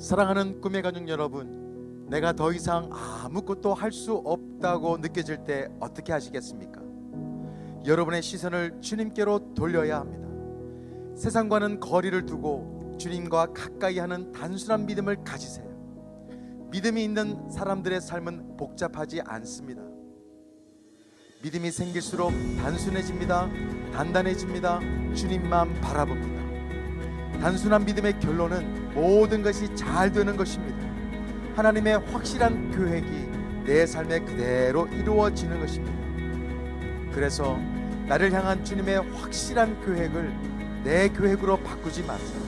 사랑하는 꿈의 가족 여러분, 내가 더 이상 아무것도 할 수 없다고 느껴질 때 어떻게 하시겠습니까? 여러분의 시선을 주님께로 돌려야 합니다. 세상과는 거리를 두고 주님과 가까이 하는 단순한 믿음을 가지세요. 믿음이 있는 사람들의 삶은 복잡하지 않습니다. 믿음이 생길수록 단순해집니다. 단단해집니다. 주님만 바라봅니다. 단순한 믿음의 결론은 모든 것이 잘 되는 것입니다. 하나님의 확실한 계획이 내 삶에 그대로 이루어지는 것입니다. 그래서 나를 향한 주님의 확실한 계획을 내 계획으로 바꾸지 마세요.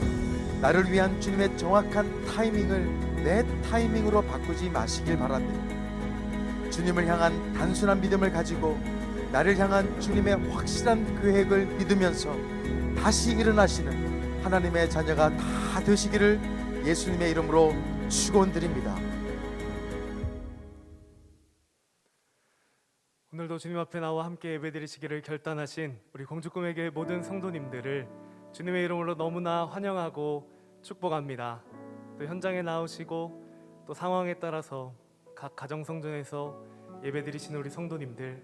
나를 위한 주님의 정확한 타이밍을 내 타이밍으로 바꾸지 마시길 바랍니다. 주님을 향한 단순한 믿음을 가지고 나를 향한 주님의 확실한 계획을 믿으면서 다시 일어나시는 하나님의 자녀가 다 되시기를 예수님의 이름으로 축원드립니다. 오늘도 주님 앞에 나와 함께 예배드리시기를 결단하신 우리 공주꿈에게 모든 성도님들을 주님의 이름으로 너무나 환영하고 축복합니다. 또 현장에 나오시고 또 상황에 따라서 각 가정성전에서 예배드리시는 우리 성도님들,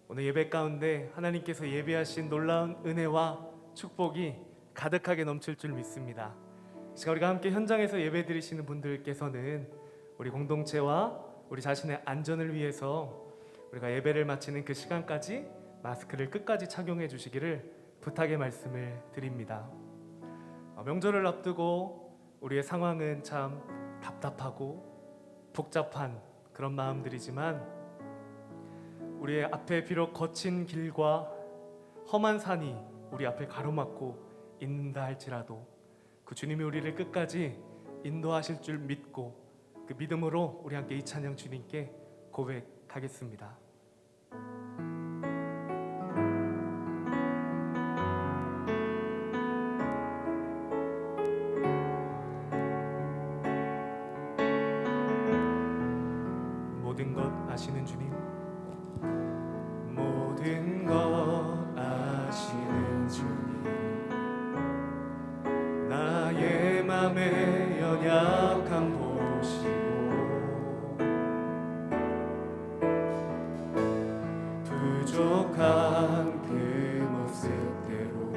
오늘 예배 가운데 하나님께서 예비하신 놀라운 은혜와 축복이 가득하게 넘칠 줄 믿습니다. 지금 우리가 함께 현장에서 예배드리시는 분들께서는 우리 공동체와 우리 자신의 안전을 위해서 우리가 예배를 마치는 그 시간까지 마스크를 끝까지 착용해 주시기를 부탁의 말씀을 드립니다. 명절을 앞두고 우리의 상황은 참 답답하고 복잡한 그런 마음들이지만 우리의 앞에 비록 거친 길과 험한 산이 우리 앞에 가로막고 있는다 할지라도 그 주님이 우리를 끝까지 인도하실 줄 믿고 그 믿음으로 우리 함께 이 찬양 주님께 고백하겠습니다. 모든 것 아시는 주님, 모든 것 아시는 주님, 나의 맘의 연약함 보시고 부족한 그 모습대로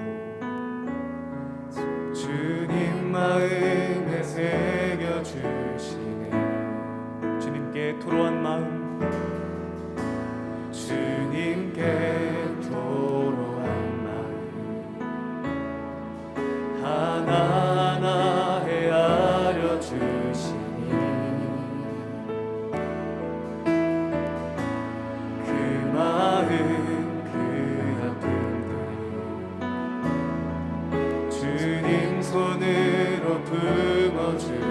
주님 마음에 새겨주시네. 주님께 토로한 마음, 주님께 토로한 마음 하나하나 헤아려 주시니 그 마음 그 아픔들 주님 손으로 품어주시니.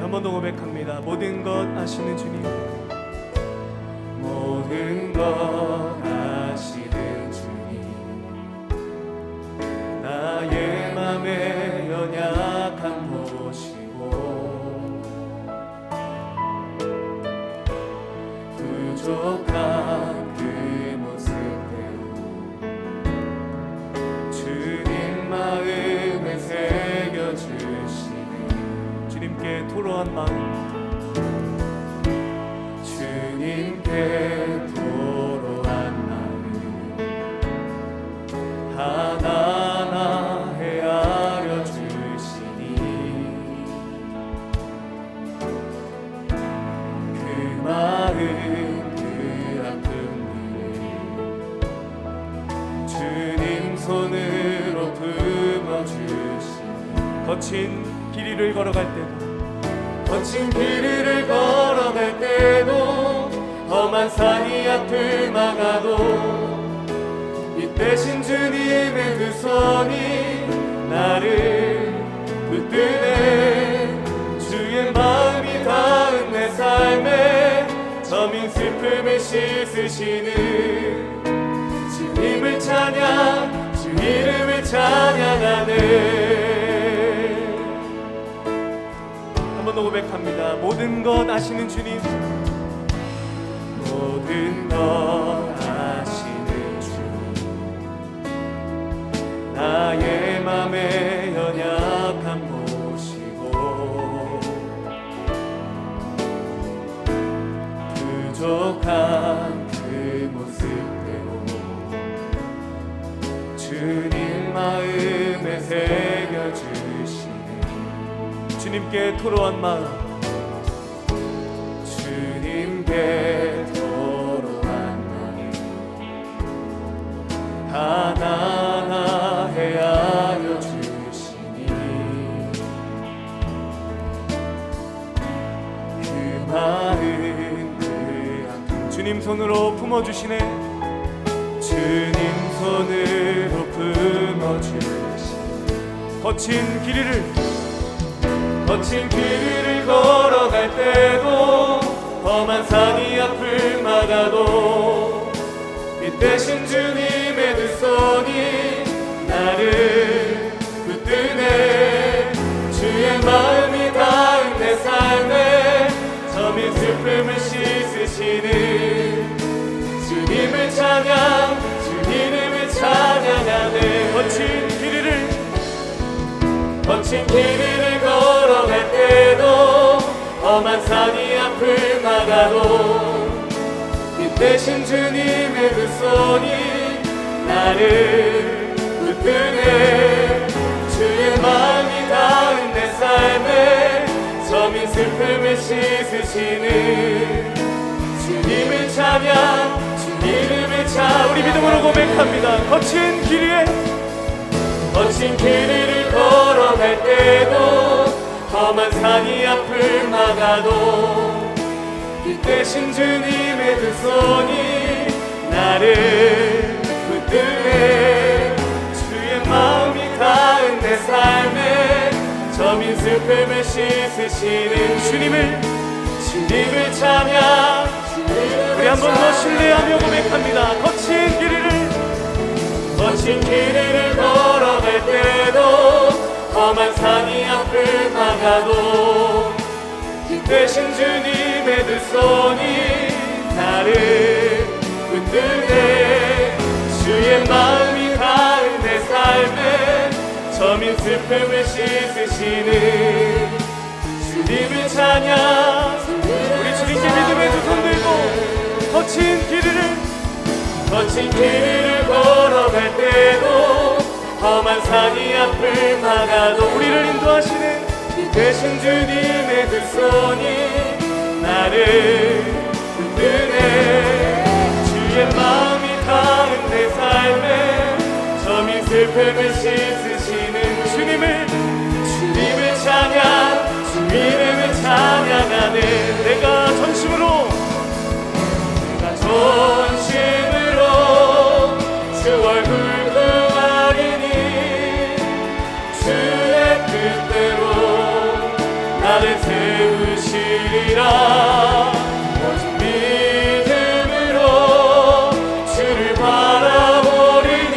한 번 더 고백합니다. 모든 것 아시는 주님, 모든 것 아시는 주님, 나의 맘의 연약함 보시고 부족한 그 모습대로 주님 마음에 새겨주시네. 주님께 토로한 마음, 주님께 토로한 마음 하나하나 헤아려 주시니 그 마음 그 아픔을 주님 손으로 품어주시니 거친 길 위를 걸어갈 때도 거친 길을 걸어갈 때도 험한 산이 앞을 막아도 이 대신 주님의 두 손이 나를 붙드네. 주의 마음이 닿은 내 삶에 저민 슬픔을 씻으시는 주님을 찬양, 주 이름을 찬양하네. 한 번 더 고백합니다. 모든 것 아시는 주님, 모든 것 아시는 주님, 나의 맘의 연약함 보시고 주님께 토로한 마음, 주님께 토로한 마음 하나하나 헤아려 주시니 그 마음 그 아픔 주님 손으로 품어주시네. 주님 손으로 품어주시네. 거친 길을 걸어갈 때도 험한 산이 앞을 막아도 빛 대신 주님의 두 손이 나를 붙드네. 주의 마음이 닿은 내 삶에 저민 슬픔을 씻으시는 주님을 찬양, 주 이름을 찬양하네. 거친 길을 걸어갈 때도 험한 산이 앞을 막아도 빛 대신 주님의 두 손이 나를 붙드네. 주의 마음이 닿은 내 삶에 저민 슬픔을 씻으시는 주님을 찬양, 주 이름을 찬양. 우리 믿음으로 고백합니다. 거친 길을 걸어갈 때도 험한 산이 앞을 막아도 빛 대신 주님의 두 손이 나를 붙드네. 주의 마음이 닿은 내 삶에 저민 슬픔을 씻으시는 주님을 찬양. 우리 한 번 더 신뢰하며 고백합니다. 거친 길을 걸어갈 때도 험한 산이 앞을 막아도 빛 대신 주님의 두 손이 나를 붙드네. 주의 마음이 닿은 내 삶에 저민 슬픔을 씻으시는 주님을 찬양. 우리 주님께 믿음의 두 손 들고 거친 길을 걸어갈 때도 험한 산이 앞을 막아도 우리를 인도하시는 빛 대신 주님의 두 손이 나를 붙드네. 주의 마음이 닿은 내 삶에 저민 슬픔을 씻으시는 주님을 찬양, 주 이름을 찬양하네. 내가 전심으로 주 얼굴 구하리니 주의 뜻대로 나를 세우시리라. 오직 믿음으로 주를 바라보리니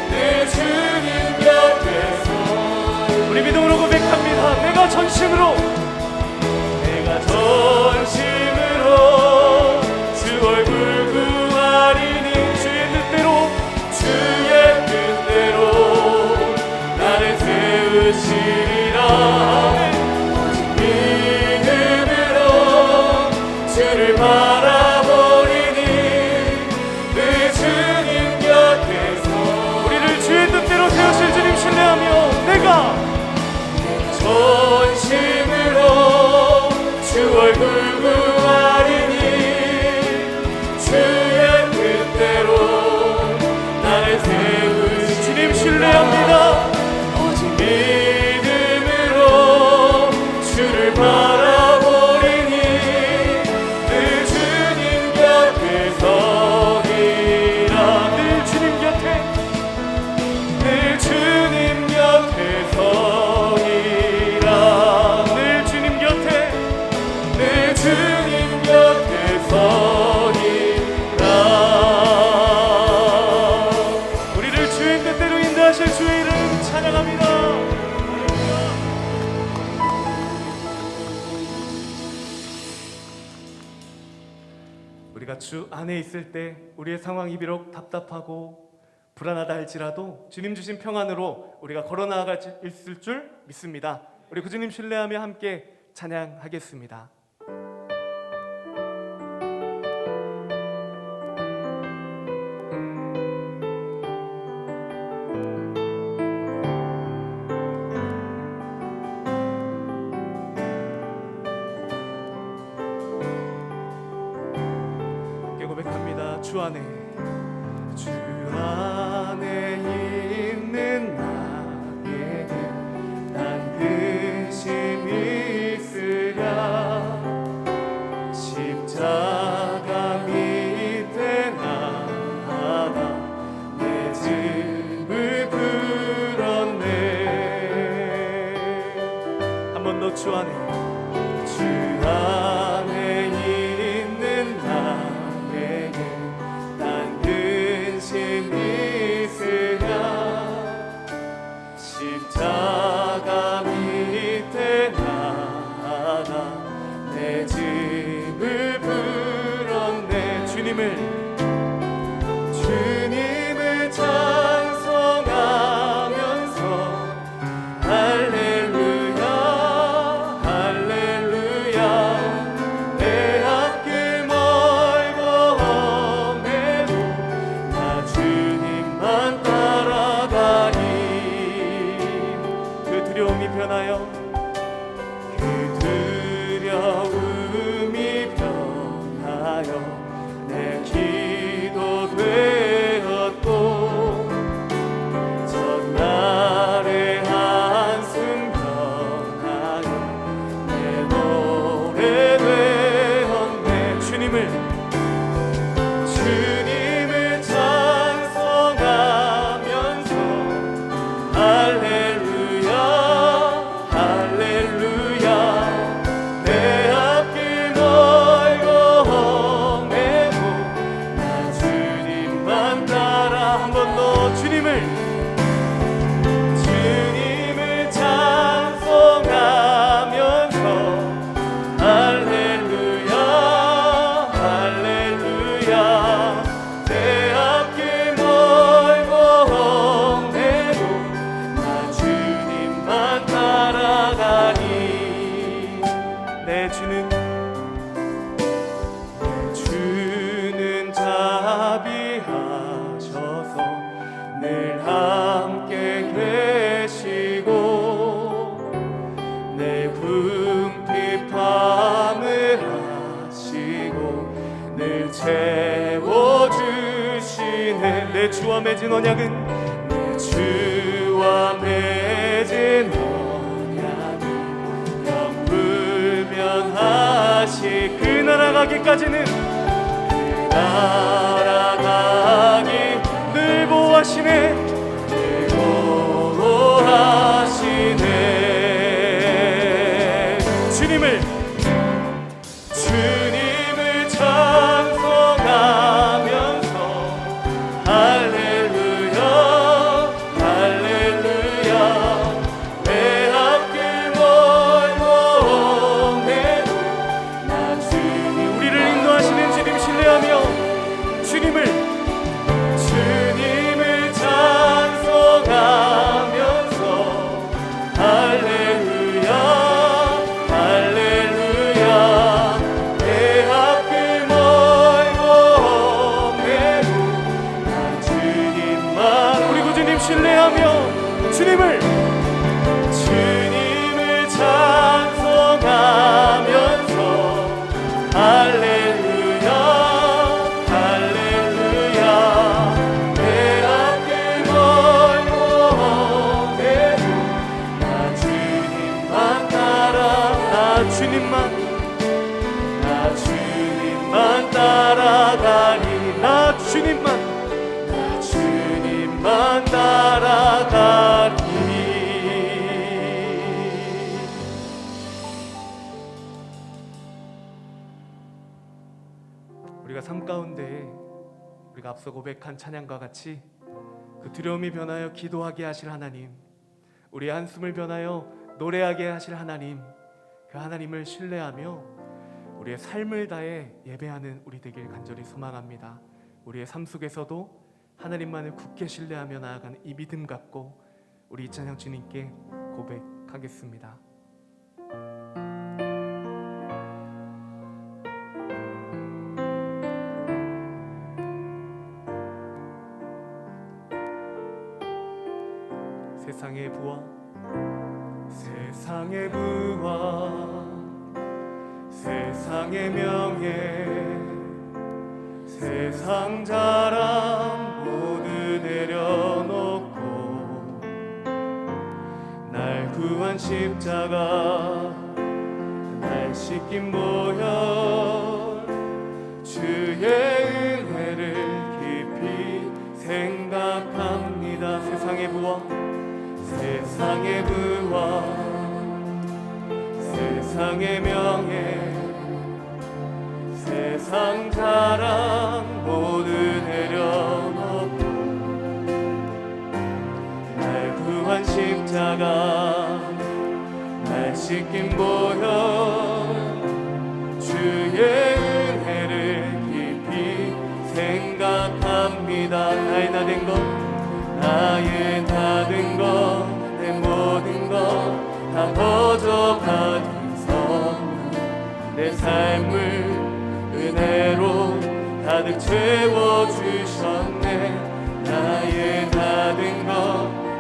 늘 주님 곁에서. 우리 믿음으로 고백합니다. 내가 전심으로 주 얼굴 구하리니 주의 뜻대로 나를 세우시리라. 믿음으로 주를 바라보리니 늘 주님 곁에서. 우리를 주의 뜻대로 세우실 주님 신뢰하며 내가 전심으로 주 얼굴 구하리니 주의 뜻대로 나를 세우시. 주님 신뢰합니다. 오직 믿음으로 주를 바라보리니 늘 주님 곁에 서리라. 늘 주님 곁에 서리라. 늘 주님 곁에 서리라. 우리를 주의 뜻대로 인도하실 주의 이름 찬양합니다. 우리가 주 안에 있을 때 우리의 상황이 비록 답답하고 불안하다 할지라도 주님 주신 평안으로 우리가 걸어 나아갈 수 있을 줄 믿습니다. 우리 그 주님 신뢰하며 함께 찬양하겠습니다. 주 안에 있는 나에게 난 근심 있으랴 십자가 밑에 나가 내 짐을 풀었네. 한 번 더 주 안에 있는 나에게 난 근심 있으랴 십자가 밑에 나가 내 짐을 풀었네. 주님을 찬송하면서 할렐루야 할렐루야 내 앞길 멀고 험해도 나 주님만 따라가니 그 두려움이 변하여 내 기도 되었고 전날의 한숨 변하여 내 노래 되었네. 주님을 찬송하면서 할렐루야 할렐루야 내 앞길 멀고 험해도 나 주님만 따라 한 번 더 주님을 찬송하면서 할렐루야 할렐루야 내 앞길 멀고 험해도 나 주님만 따라가니 내 주는 자비하셔서 늘 함께 계시고 내 궁핍함을 하시고 늘 채워주시네. 내 주와 맺은 언약은 내 주와 맺은 언약은 영불변하시 그 나라 가기까지는 날아가기 늘 보호하시네 늘 보호하시네. 주님을 찬송하면서 할렐루야 할렐루야 내 앞길 멀고 험해도 나 주님 우리를 인도하시는 주님 신뢰하며 주님을 찬송하면서 할렐루야 할렐루야 내 앞길 멀고 험해도 나 주님만 우리 구주님 신뢰하며 주님을 찬송하면서 할렐루야 할렐루야 내 앞길 멀고 험해도 나 주님만 따라 나 주님만 따라가니 나 주님만 따라가니. 우리가 삶 가운데 우리가 앞서 고백한 찬양과 같이 그 두려움이 변하여 기도하게 하실 하나님, 우리의 한숨을 변하여 노래하게 하실 하나님, 그 하나님을 신뢰하며 우리의 삶을 다해 예배하는 우리 되길 간절히 소망합니다. 우리의 삶 속에서도 하나님만을 굳게 신뢰하며 나아가는 이 믿음 갖고 우리 이찬양 주님께 고백하겠습니다. 세상의 부와 세상의 명예 세상 자랑 모두 내려놓고 날 구한 십자가 날 씻긴 보혈 주의 은혜를 깊이 생각합니다. 세상의 부와 세상의 명예 세상 자랑 모두 내려놓고 날 구한 십자가 날 씻긴 보혈 주의 은혜를 깊이 생각합니다. 나의 다 된 것 나의 다 된 것 내 모든 것 다 거저 받은 선물 내 삶을 은혜로 가득 채워주셨네. 나의 다 된 것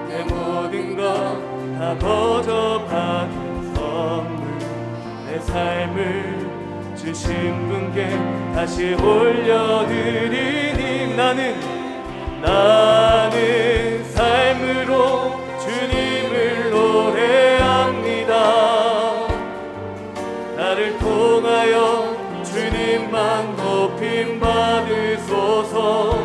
내 모든 것 다 거저 받은 선물 내 삶을 주신 분께 다시 올려드리니 나는 삶으로 주님을 노래합니다. 나를 통하여 주님만 높임 받으소서.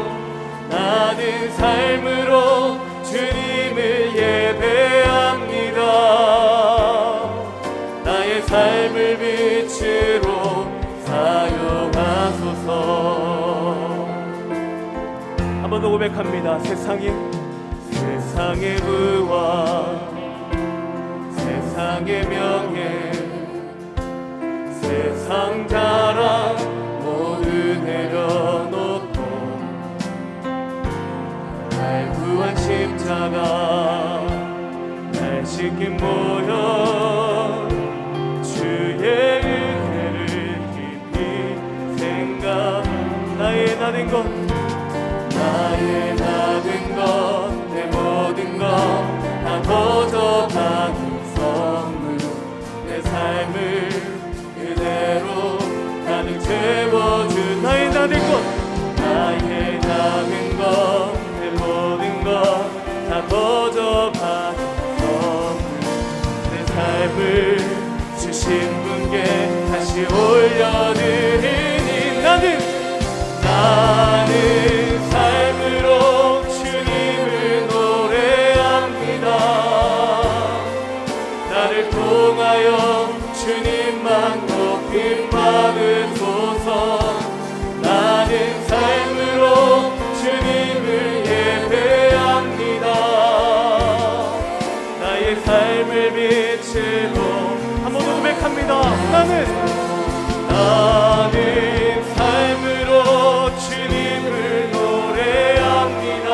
나는 삶으로 주님을 예배합니다. 나의 삶을 빛으로 사용하소서. 한 번 더 고백합니다. 세상의 부와 세상의 명예 세상 자랑 모두 내려놓고 날 구한 십자가 날 씻긴 보혈 주의 은혜를 깊이 생각 나의 다 된 것 나의 다 된 것 내 모든 것 다 거저 받은 선물 내 삶을 그대로 가득 채워준 나의 다 된 것 나의 다 된 것 내 모든 것 다 거저 받은 선물 내 삶을 주신 분께 다시 올려드리니 나는 삶으로 주님을 노래합니다. 나를 통하여 주님만 높임 받으소서. 나는 삶으로 주님을 예배합니다. 나의 삶을 빛으로 한 번 더 고백합니다. 나는 삶으로 주님을 노래합니다.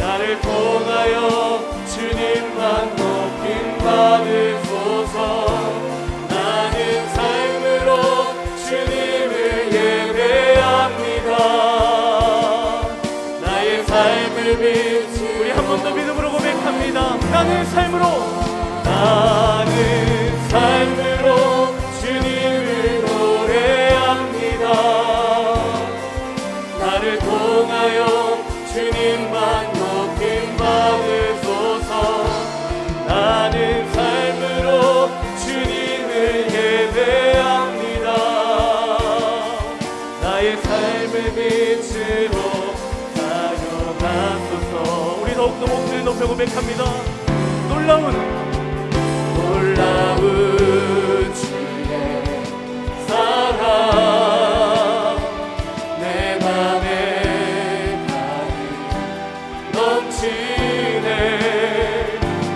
나를 통하여 주님만 높임 받으소서. 나는 삶으로 주님을 예배합니다. 나의 삶을 빛 우리 한 번 더 믿음으로 고백합니다. 나는 삶으로 주님을 노래합니다. 나를 통하여 주님만 높임 받으소서. 나는 삶으로 주님을 예배합니다. 나의 삶을 빛으로 사용하소서. 우리 더욱더 목소리 높여 고백합니다. 놀라운 주의 사랑 내 맘에 가득 넘치네.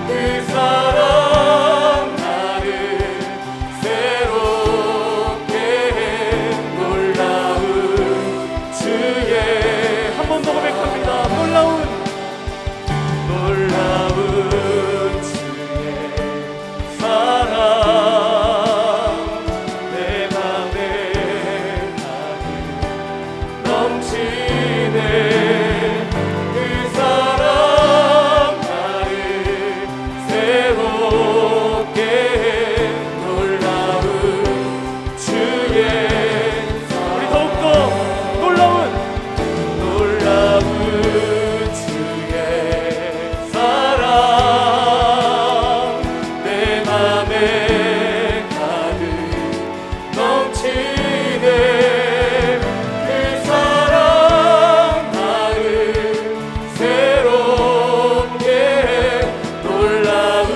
그 사랑 나를 새롭게 해. 놀라운 주의 한 번 더 고백합니다. 놀라운 주의 맘에 가득 넘치네 그 사랑 나를 새롭게 놀라운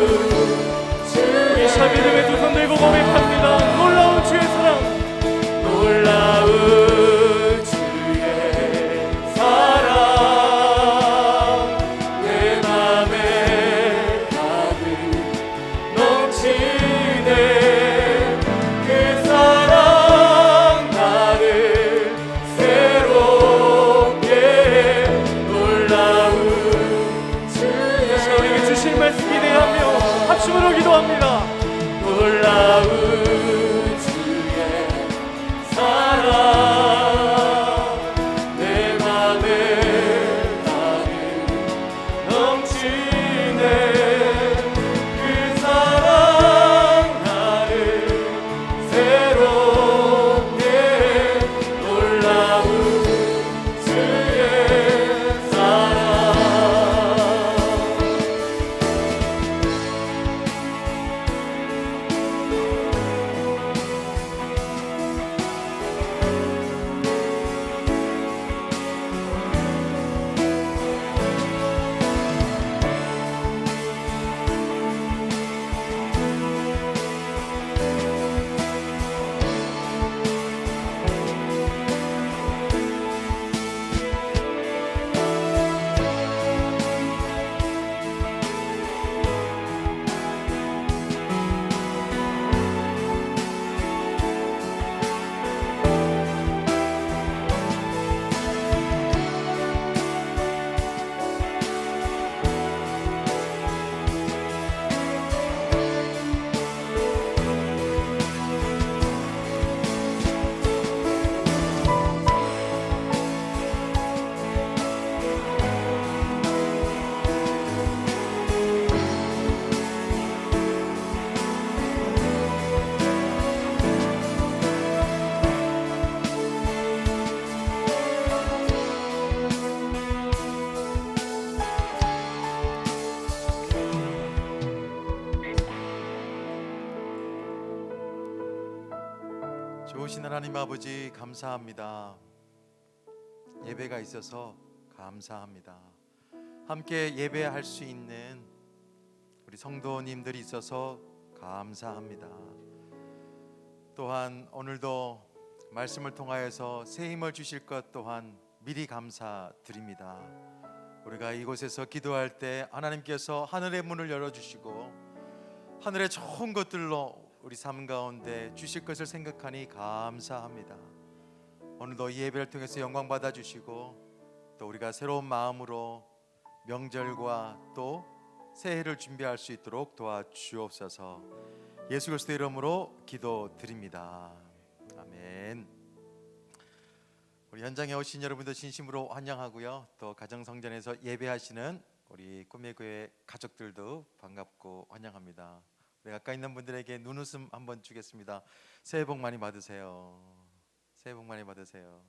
주의 이 시간 믿음의 두 손 들고 고백합니다. 놀라운 주의 사랑 놀라운 주의 사랑 내 맘에 가득 넘치네 그 사랑 나를 새롭게 놀라운 주의 자 우리에게 주신 말씀 기대하며 합심으로 기도합니다. 놀라운 주의 사랑 내 맘에 가득 넘치네 그 사랑 나를 새롭게 놀라운 주의 사랑 좋으신 하나님 아버지 감사합니다. 예배가 있어서 감사합니다. 함께 예배할 수 있는 우리 성도님들이 있어서 감사합니다. 또한 오늘도 말씀을 통하여서 새 힘을 주실 것 또한 미리 감사드립니다. 우리가 이곳에서 기도할 때 하나님께서 하늘의 문을 열어주시고 하늘의 좋은 것들로 우리 삶 가운데 주실 것을 생각하니 감사합니다. 오늘도 이 예배를 통해서 영광 받아주시고 또 우리가 새로운 마음으로 명절과 또 새해를 준비할 수 있도록 도와주옵소서. 예수 그리스도의 이름으로 기도드립니다. 아멘. 우리 현장에 오신 여러분들 진심으로 환영하고요. 또 가정성전에서 예배하시는 우리 꿈의 교회 가족들도 반갑고 환영합니다. 우리 가까이 있는 분들에게 눈웃음 한번 주겠습니다. 새해 복 많이 받으세요. 새해 복 많이 받으세요.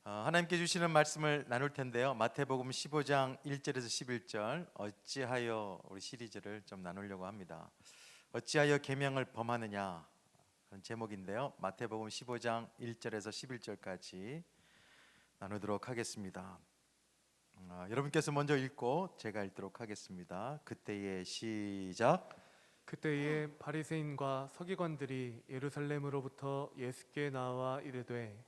하나님께 주시는 말씀을 나눌 텐데요. 마태복음 15장 1절에서 11절 어찌하여 우리 시리즈를 좀 나누려고 합니다. 어찌하여 계명을 범하느냐 하는 제목인데요. 마태복음 15장 1절에서 11절까지 나누도록 하겠습니다. 여러분께서 먼저 읽고 제가 읽도록 하겠습니다. 그때의 시작. 그때에 바리새인과 서기관들이 예루살렘으로부터 예수께 나와 이르되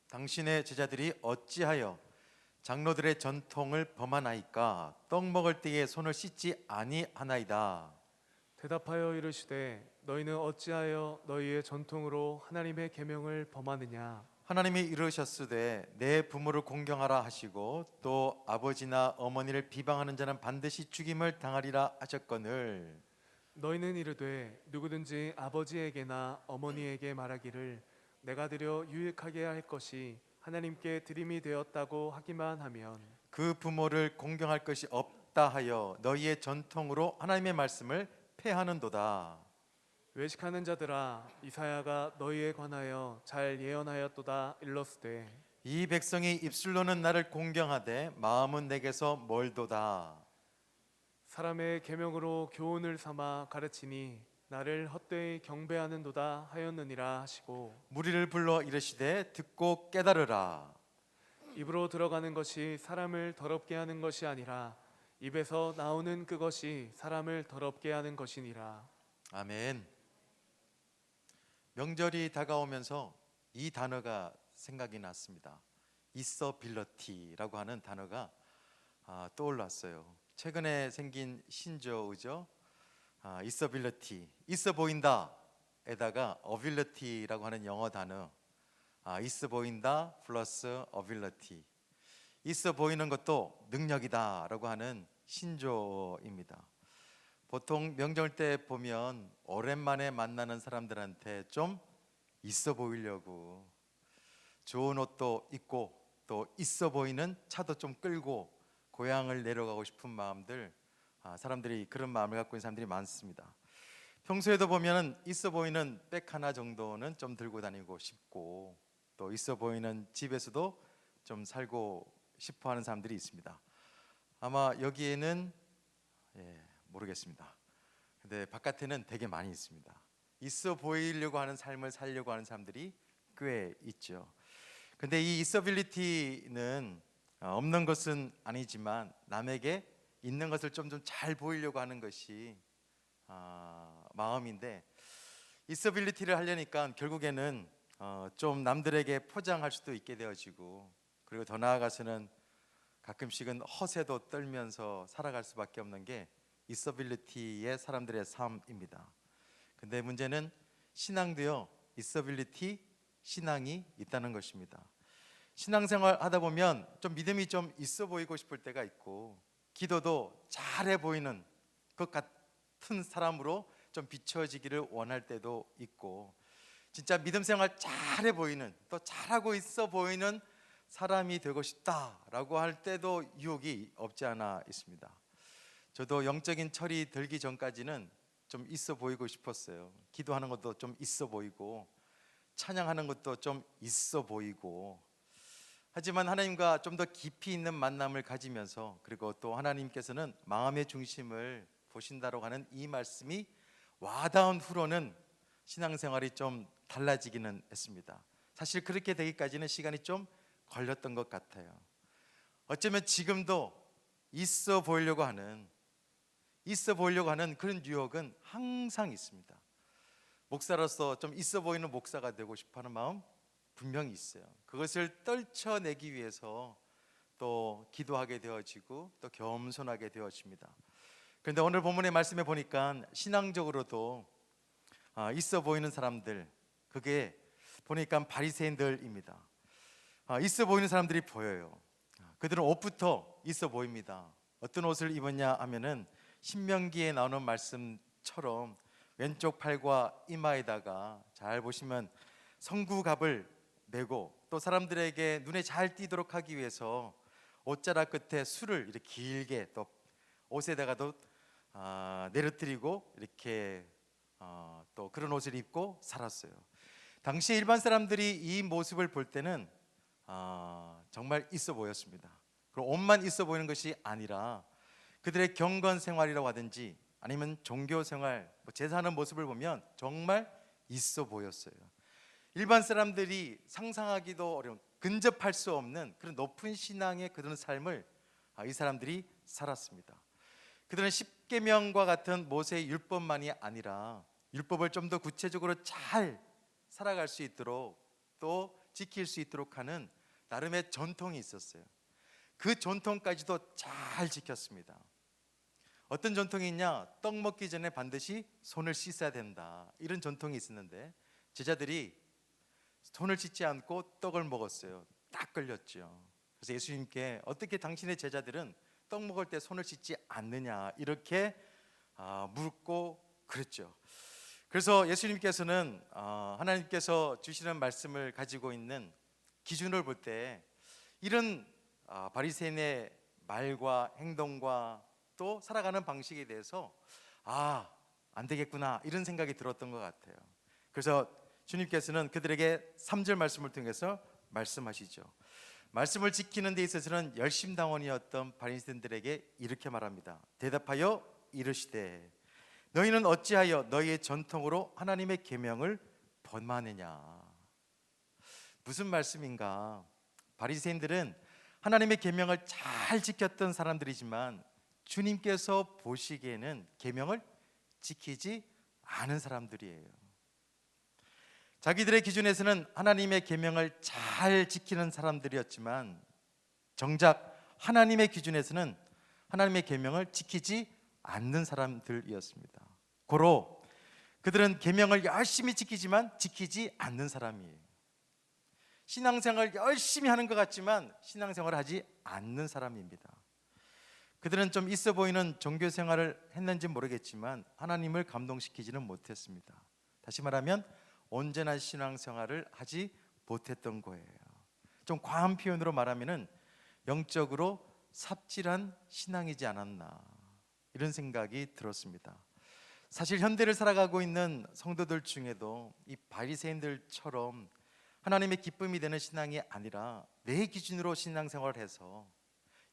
당신의 제자들이 어찌하여 장로들의 전통을 범하나이까? 떡 먹을 때에 손을 씻지 아니하나이다. 대답하여 이르시되 너희는 어찌하여 너희의 전통으로 하나님의 계명을 범하느냐? 하나님이 이르셨으되 내 부모를 공경하라 하시고 또 아버지나 어머니를 비방하는 자는 반드시 죽임을 당하리라 하셨거늘 너희는 이르되 누구든지 아버지에게나 어머니에게 말하기를 내가 드려 유익하게 할 것이 하나님께 드림이 되었다고 하기만 하면 그 부모를 공경할 것이 없다 하여 너희의 전통으로 하나님의 말씀을 폐하는도다. 외식하는 자들아 이사야가 너희에 관하여 잘 예언하였도다 일렀으되 이 백성이 입술로는 나를 공경하되 마음은 내게서 멀도다. 사람의 계명으로 교훈을 삼아 가르치니 나를 헛되이 경배하는도다 하였느니라 하시고 무리를 불러 이르시되 듣고 깨달으라. 입으로 들어가는 것이 사람을 더럽게 하는 것이 아니라 입에서 나오는 그것이 사람을 더럽게 하는 것이니라. 아멘. 명절이 다가오면서 이 단어가 생각이 났습니다. 있어빌러티라고 하는 단어가 떠올랐어요. 최근에 생긴 신조어죠. 있어빌러티, 있어 보인다에다가 어빌러티라고 하는 영어 단어, 있어 보인다 플러스 어빌러티, 있어 보이는 것도 능력이다라고 하는 신조어입니다. 보통 명절 때 보면 오랜만에 만나는 사람들한테 좀 있어 보이려고 좋은 옷도 입고 또 있어 보이는 차도 좀 끌고 고향을 내려가고 싶은 마음들, 사람들이 그런 마음을 갖고 있는 사람들이 많습니다. 평소에도 보면 있어 보이는 백 하나 정도는 좀 들고 다니고 싶고 또 있어 보이는 집에서도 좀 살고 싶어 하는 사람들이 있습니다. 아마 여기에는 모르겠습니다. 근데 바깥에는 되게 많이 있습니다. 있어 보이려고 하는 삶을 살려고 하는 사람들이 꽤 있죠. 근데 이 있어빌리티는 없는 것은 아니지만 남에게 있는 것을 좀 잘 보이려고 하는 것이 마음인데, 있어빌리티를 하려니까 결국에는 좀 남들에게 포장할 수도 있게 되어지고, 그리고 더 나아가서는 가끔씩은 허세도 떨면서 살아갈 수밖에 없는 게 있어빌리티의 사람들의 삶입니다. 근데 문제는 신앙도요, 있어빌리티 신앙이 있다는 것입니다. 신앙생활 하다 보면 좀 믿음이 좀 있어 보이고 싶을 때가 있고, 기도도 잘해 보이는 것 같은 사람으로 좀 비춰지기를 원할 때도 있고, 진짜 믿음 생활 잘해 보이는, 또 잘하고 있어 보이는 사람이 되고 싶다라고 할 때도 유혹이 없지 않아 있습니다. 저도 영적인 철이 들기 전까지는 좀 있어 보이고 싶었어요. 기도하는 것도 좀 있어 보이고 찬양하는 것도 좀 있어 보이고, 하지만 하나님과 좀 더 깊이 있는 만남을 가지면서, 그리고 또 하나님께서는 마음의 중심을 보신다고 하는 이 말씀이 와닿은 후로는 신앙생활이 좀 달라지기는 했습니다. 사실 그렇게 되기까지는 시간이 좀 걸렸던 것 같아요. 어쩌면 지금도 있어 보이려고 하는 그런 유혹은 항상 있습니다. 목사로서 좀 있어 보이는 목사가 되고 싶어하는 마음 분명히 있어요. 그것을 떨쳐내기 위해서 또 기도하게 되어지고 또 겸손하게 되어집니다. 그런데 오늘 본문의 말씀에 보니까 신앙적으로도 있어 보이는 사람들, 그게 보니까 바리새인들입니다. 있어 보이는 사람들이 보여요. 그들은 옷부터 있어 보입니다. 어떤 옷을 입었냐 하면은 신명기에 나오는 말씀처럼 왼쪽 팔과 이마에다가 잘 보시면 성구갑을 메고, 또 사람들에게 눈에 잘 띄도록 하기 위해서 옷자락 끝에 술을 이렇게 길게 또 옷에다가도 내려뜨리고 이렇게 또 그런 옷을 입고 살았어요. 당시 일반 사람들이 이 모습을 볼 때는 정말 있어 보였습니다. 그리고 옷만 있어 보이는 것이 아니라 그들의 경건 생활이라고 하든지 아니면 종교 생활, 제사하는 모습을 보면 정말 있어 보였어요. 일반 사람들이 상상하기도 어려운, 근접할 수 없는 그런 높은 신앙의 그런 삶을 이 사람들이 살았습니다. 그들은 십계명과 같은 모세의 율법만이 아니라 율법을 좀 더 구체적으로 잘 살아갈 수 있도록 또 지킬 수 있도록 하는 나름의 전통이 있었어요. 그 전통까지도 잘 지켰습니다. 어떤 전통이 있냐? 떡 먹기 전에 반드시 손을 씻어야 된다, 이런 전통이 있었는데 제자들이 손을 씻지 않고 떡을 먹었어요. 딱 걸렸죠. 그래서 예수님께 어떻게 당신의 제자들은 떡 먹을 때 손을 씻지 않느냐 이렇게 묻고 그랬죠. 그래서 예수님께서는 하나님께서 주시는 말씀을 가지고 있는 기준을 볼 때 이런 바리새인의 말과 행동과 또 살아가는 방식에 대해서 안 되겠구나 이런 생각이 들었던 것 같아요. 그래서 주님께서는 그들에게 3절 말씀을 통해서 말씀하시죠. 말씀을 지키는 데 있어서는 열심당원이었던 바리새인들에게 이렇게 말합니다. 대답하여 이르시되 너희는 어찌하여 너희의 전통으로 하나님의 계명을 번마느냐. 무슨 말씀인가? 바리새인들은 하나님의 계명을 잘 지켰던 사람들이지만 주님께서 보시기에는 계명을 지키지 않은 사람들이에요. 자기들의 기준에서는 하나님의 계명을 잘 지키는 사람들이었지만 정작 하나님의 기준에서는 하나님의 계명을 지키지 않는 사람들이었습니다. 고로 그들은 계명을 열심히 지키지만 지키지 않는 사람이에요. 신앙생활 열심히 하는 것 같지만 신앙생활을 하지 않는 사람입니다. 그들은 좀 있어 보이는 종교 생활을 했는지 모르겠지만 하나님을 감동시키지는 못했습니다. 다시 말하면 온전한 신앙생활을 하지 못했던 거예요. 좀 과한 표현으로 말하면은 영적으로 삽질한 신앙이지 않았나, 이런 생각이 들었습니다. 사실 현대를 살아가고 있는 성도들 중에도 이 바리새인들처럼 하나님의 기쁨이 되는 신앙이 아니라 내 기준으로 신앙생활을 해서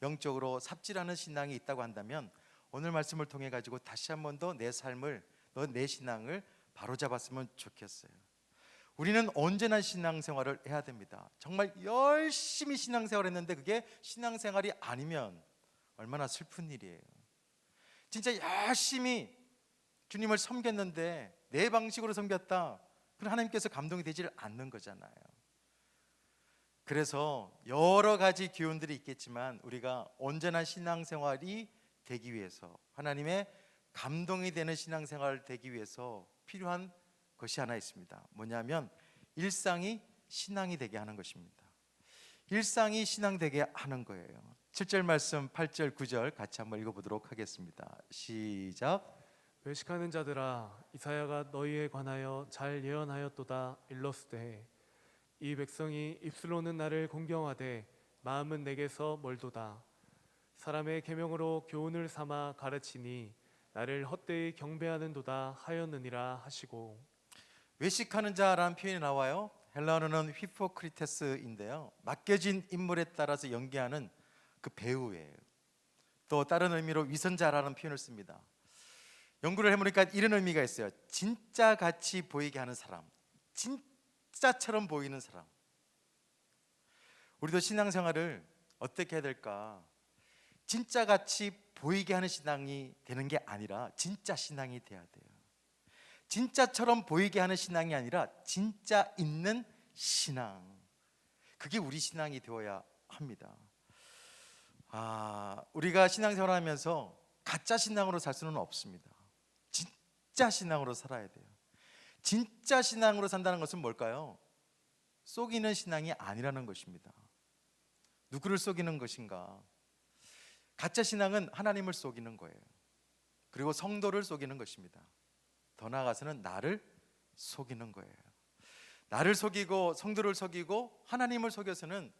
영적으로 삽질하는 신앙이 있다고 한다면 오늘 말씀을 통해 가지고 다시 한 번 더 내 삶을, 내 신앙을 바로잡았으면 좋겠어요. 우리는 온전한 신앙생활을 해야 됩니다. 정말 열심히 신앙생활을 했는데 그게 신앙생활이 아니면 얼마나 슬픈 일이에요. 진짜 열심히 주님을 섬겼는데 내 방식으로 섬겼다, 그럼 하나님께서 감동이 되질 않는 거잖아요. 그래서 여러 가지 기운들이 있겠지만 우리가 온전한 신앙생활이 되기 위해서, 하나님의 감동이 되는 신앙생활을 되기 위해서 필요한 것이 하나 있습니다. 뭐냐면 일상이 신앙이 되게 하는 것입니다. 일상이 신앙 되게 하는 거예요. 7절 말씀 8절 9절 같이 한번 읽어보도록 하겠습니다. 시작. 외식하는 자들아, 이사야가 너희에 관하여 잘 예언하였도다. 일러스되 이 백성이 입술로는 나를 공경하되 마음은 내게서 멀도다. 사람의 계명으로 교훈을 삼아 가르치니 나를 헛되이 경배하는도다 하였느니라 하시고. 외식하는 자라는 표현이 나와요. 헬라어는 히포크리테스인데요, 맡겨진 인물에 따라서 연기하는 그 배우예요. 또 다른 의미로 위선자라는 표현을 씁니다. 연구를 해보니까 이런 의미가 있어요. 진짜 같이 보이게 하는 사람, 진짜처럼 보이는 사람. 우리도 신앙생활을 어떻게 해야 될까? 진짜 같이 보이게 하는 신앙이 되는 게 아니라 진짜 신앙이 돼야 돼요. 진짜처럼 보이게 하는 신앙이 아니라 진짜 있는 신앙, 그게 우리 신앙이 되어야 합니다. 우리가 신앙생활을 하면서 가짜 신앙으로 살 수는 없습니다. 진짜 신앙으로 살아야 돼요. 진짜 신앙으로 산다는 것은 뭘까요? 속이는 신앙이 아니라는 것입니다. 누구를 속이는 것인가? 가짜 신앙은 하나님을 속이는 거예요. 그리고 성도를 속이는 것입니다. 더 나아가서는 나를 속이는 거예요. 나를 속이고 성도를 속이고 하나님을 속여서는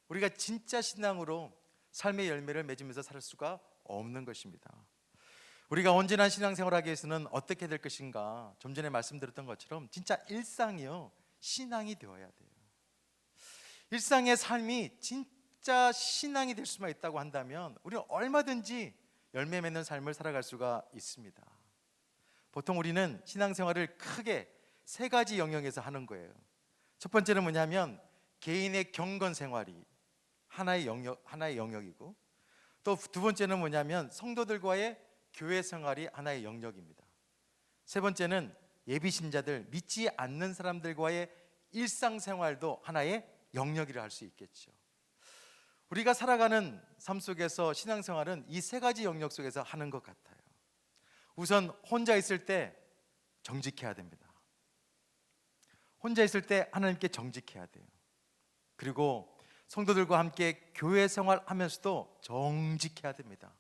우리가 진짜 신앙으로 삶의 열매를 맺으면서 살 수가 없는 것입니다. 우리가 온전한 신앙생활을 하기 위해서는 어떻게 될 것인가? 좀 전에 말씀드렸던 것처럼 진짜 일상이요, 신앙이 되어야 돼요. 일상의 삶이 진짜 신앙이 될 수만 있다고 한다면 우리는 얼마든지 열매 맺는 삶을 살아갈 수가 있습니다. 보통 우리는 신앙생활을 크게 세 가지 영역에서 하는 거예요. 첫 번째는 뭐냐면 개인의 경건 생활이 하나의 영역이고, 또 두 번째는 뭐냐면 성도들과의 교회 생활이 하나의 영역입니다. 세 번째는 예비 신자들, 믿지 않는 사람들과의 일상생활도 하나의 영역이라 할 수 있겠죠. 우리가 살아가는 삶 속에서 신앙생활은 이 세 가지 영역 속에서 하는 것 같아요. 우선 혼자 있을 때 정직해야 됩니다. 혼자 있을 때 하나님께 정직해야 돼요. 그리고 성도들과 함께 교회 생활하면서도 정직해야 됩니다.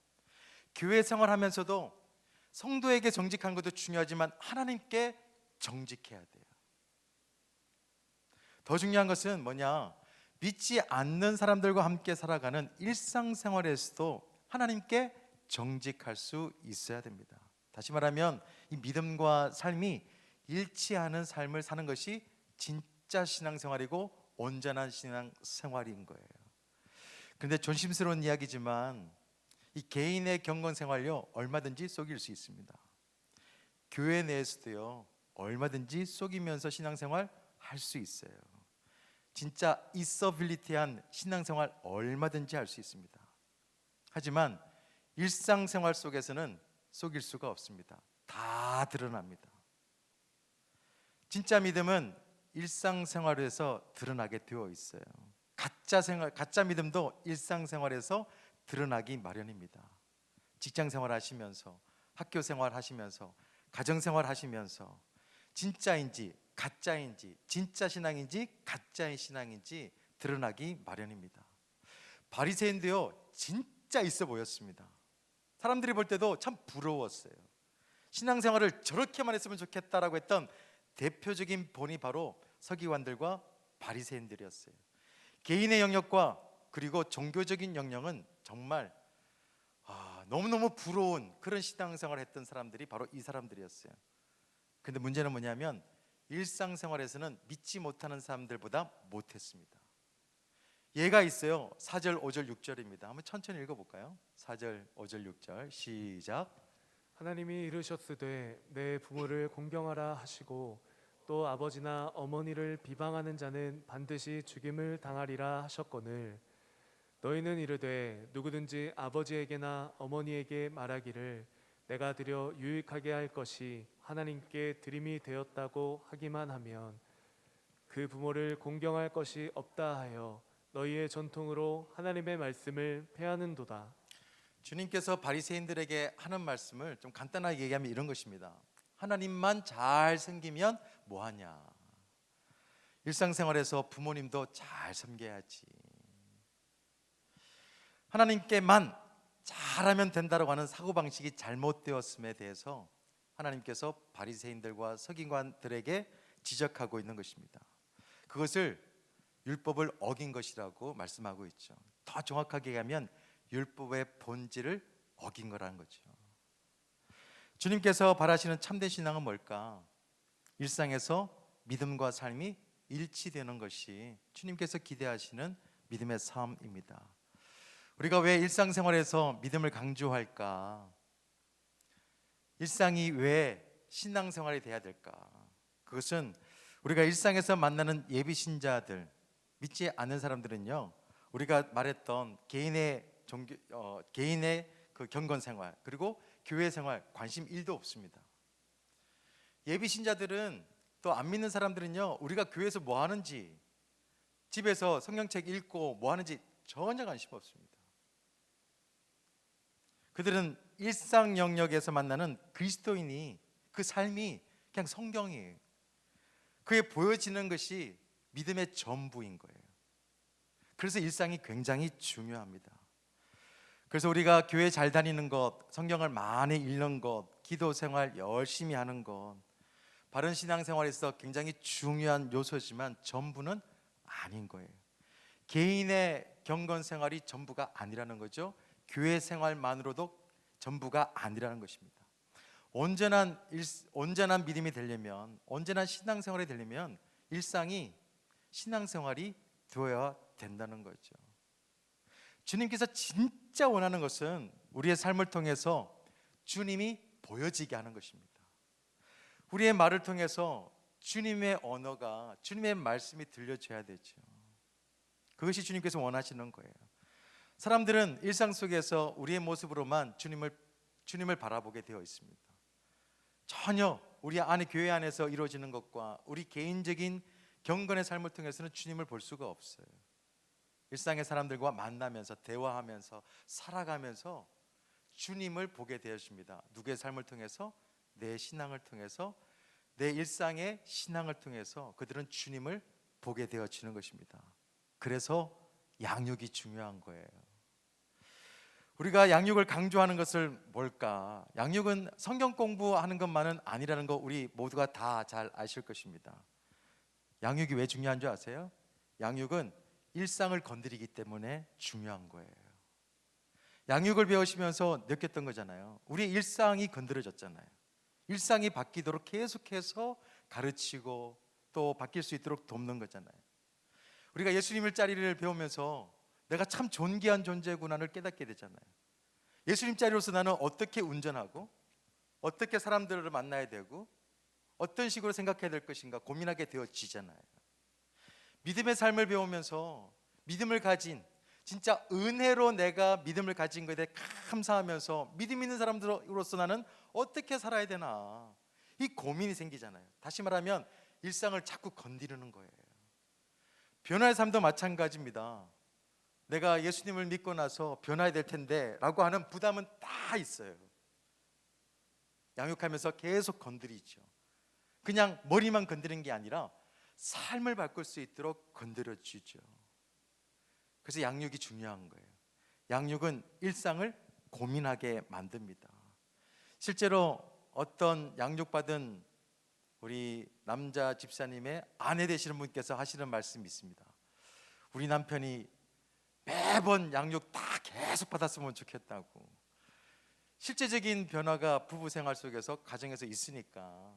교회 생활하면서도 성도에게 정직한 것도 중요하지만 하나님께 정직해야 돼요. 더 중요한 것은 뭐냐? 믿지 않는 사람들과 함께 살아가는 일상생활에서도 하나님께 정직할 수 있어야 됩니다. 다시 말하면 이 믿음과 삶이 일치하는 삶을 사는 것이 진짜 신앙생활이고 온전한 신앙생활인 거예요. 그런데 조심스러운 이야기지만 이 개인의 경건 생활요 얼마든지 속일 수 있습니다. 교회 내에서도요 얼마든지 속이면서 신앙생활 할 수 있어요. 진짜 있어빌리티한 신앙생활 얼마든지 할 수 있습니다. 하지만 일상생활 속에서는 속일 수가 없습니다. 다 드러납니다. 진짜 믿음은 일상생활에서 드러나게 되어 있어요. 가짜 믿음도 일상생활에서 드러나기 마련입니다. 직장생활 하시면서, 학교생활 하시면서, 가정생활 하시면서 진짜인지 가짜인지, 진짜 신앙인지 가짜의 신앙인지 드러나기 마련입니다. 바리새인도요 진짜 있어 보였습니다. 사람들이 볼 때도 참 부러웠어요. 신앙생활을 저렇게만 했으면 좋겠다라고 했던 대표적인 본이 바로 서기관들과 바리새인들이었어요. 개인의 영역과 그리고 종교적인 영역은 정말 너무너무 부러운 그런 신앙생활을 했던 사람들이 바로 이 사람들이었어요. 근데 문제는 뭐냐면 일상생활에서는 믿지 못하는 사람들보다 못했습니다. 예가 있어요. 4절, 5절, 6절입니다. 한번 천천히 읽어볼까요? 4절, 5절, 6절 시작. 하나님이 이르셨으되 내 부모를 공경하라 하시고 또 아버지나 어머니를 비방하는 자는 반드시 죽임을 당하리라 하셨거늘 너희는 이르되 누구든지 아버지에게나 어머니에게 말하기를 내가 드려 유익하게 할 것이 하나님께 드림이 되었다고 하기만 하면 그 부모를 공경할 것이 없다 하여 너희의 전통으로 하나님의 말씀을 폐하는도다. 주님께서 바리새인들에게 하는 말씀을 좀 간단하게 얘기하면 이런 것입니다. 하나님만 잘 섬기면 뭐하냐? 일상생활에서 부모님도 잘 섬겨야지. 하나님께만 잘하면 된다고 하는 사고방식이 잘못되었음에 대해서 하나님께서 바리새인들과 서기관들에게 지적하고 있는 것입니다. 그것을 율법을 어긴 것이라고 말씀하고 있죠. 더 정확하게 얘기하면 율법의 본질을 어긴 거라는 거죠. 주님께서 바라시는 참된 신앙은 뭘까? 일상에서 믿음과 삶이 일치되는 것이 주님께서 기대하시는 믿음의 삶입니다. 우리가 왜 일상생활에서 믿음을 강조할까? 일상이 왜 신앙생활이 돼야 될까? 그것은 우리가 일상에서 만나는 예비신자들, 믿지 않는 사람들은요, 우리가 말했던 개인의 그 경건생활 그리고 교회생활 관심 1도 없습니다. 예비신자들은 또 안 믿는 사람들은요, 우리가 교회에서 뭐 하는지, 집에서 성경책 읽고 뭐 하는지 전혀 관심 없습니다. 그들은 일상 영역에서 만나는 그리스도인이 그 삶이 그냥 성경이에요. 그에 보여지는 것이 믿음의 전부인 거예요. 그래서 일상이 굉장히 중요합니다. 그래서 우리가 교회 잘 다니는 것, 성경을 많이 읽는 것, 기도 생활 열심히 하는 것, 바른 신앙생활에서 굉장히 중요한 요소지만 전부는 아닌 거예요. 개인의 경건 생활이 전부가 아니라는 거죠. 교회 생활만으로도 전부가 아니라는 것입니다. 온전한 믿음이 되려면, 온전한 신앙생활이 되려면 일상이 신앙생활이 되어야 된다는 거죠. 주님께서 진짜 원하는 것은 우리의 삶을 통해서 주님이 보여지게 하는 것입니다. 우리의 말을 통해서 주님의 언어가, 주님의 말씀이 들려줘야 되죠. 그것이 주님께서 원하시는 거예요. 사람들은 일상 속에서 우리의 모습으로만 주님을 바라보게 되어 있습니다. 전혀 우리 안에 교회 안에서 이루어지는 것과 우리 개인적인 경건의 삶을 통해서는 주님을 볼 수가 없어요. 일상의 사람들과 만나면서 대화하면서 살아가면서 주님을 보게 되었습니다. 누구의 삶을 통해서? 내 신앙을 통해서, 내 일상의 신앙을 통해서 그들은 주님을 보게 되어지는 것입니다. 그래서 양육이 중요한 거예요. 우리가 양육을 강조하는 것을 뭘까? 양육은 성경 공부하는 것만은 아니라는 거 우리 모두가 다 잘 아실 것입니다. 양육이 왜 중요한 줄 아세요? 양육은 일상을 건드리기 때문에 중요한 거예요. 양육을 배우시면서 느꼈던 거잖아요. 우리 일상이 건드려졌잖아요. 일상이 바뀌도록 계속해서 가르치고 또 바뀔 수 있도록 돕는 거잖아요. 우리가 예수님을 자리를 배우면서 내가 참 존귀한 존재구나를 깨닫게 되잖아요. 예수님 자리로서 나는 어떻게 운전하고 어떻게 사람들을 만나야 되고 어떤 식으로 생각해야 될 것인가 고민하게 되어지잖아요. 믿음의 삶을 배우면서 믿음을 가진, 진짜 은혜로 내가 믿음을 가진 것에 대해 감사하면서 믿음 있는 사람들로서 나는 어떻게 살아야 되나, 이 고민이 생기잖아요. 다시 말하면 일상을 자꾸 건드리는 거예요. 변화의 삶도 마찬가지입니다. 내가 예수님을 믿고 나서 변화해야 될 텐데 라고 하는 부담은 다 있어요. 양육하면서 계속 건드리죠. 그냥 머리만 건드리는 게 아니라 삶을 바꿀 수 있도록 건드려주죠. 그래서 양육이 중요한 거예요. 양육은 일상을 고민하게 만듭니다. 실제로 어떤 양육받은 우리 남자 집사님의 아내 되시는 분께서 하시는 말씀이 있습니다. 우리 남편이 매번 양육 다 계속 받았으면 좋겠다고. 실제적인 변화가 부부 생활 속에서 가정에서 있으니까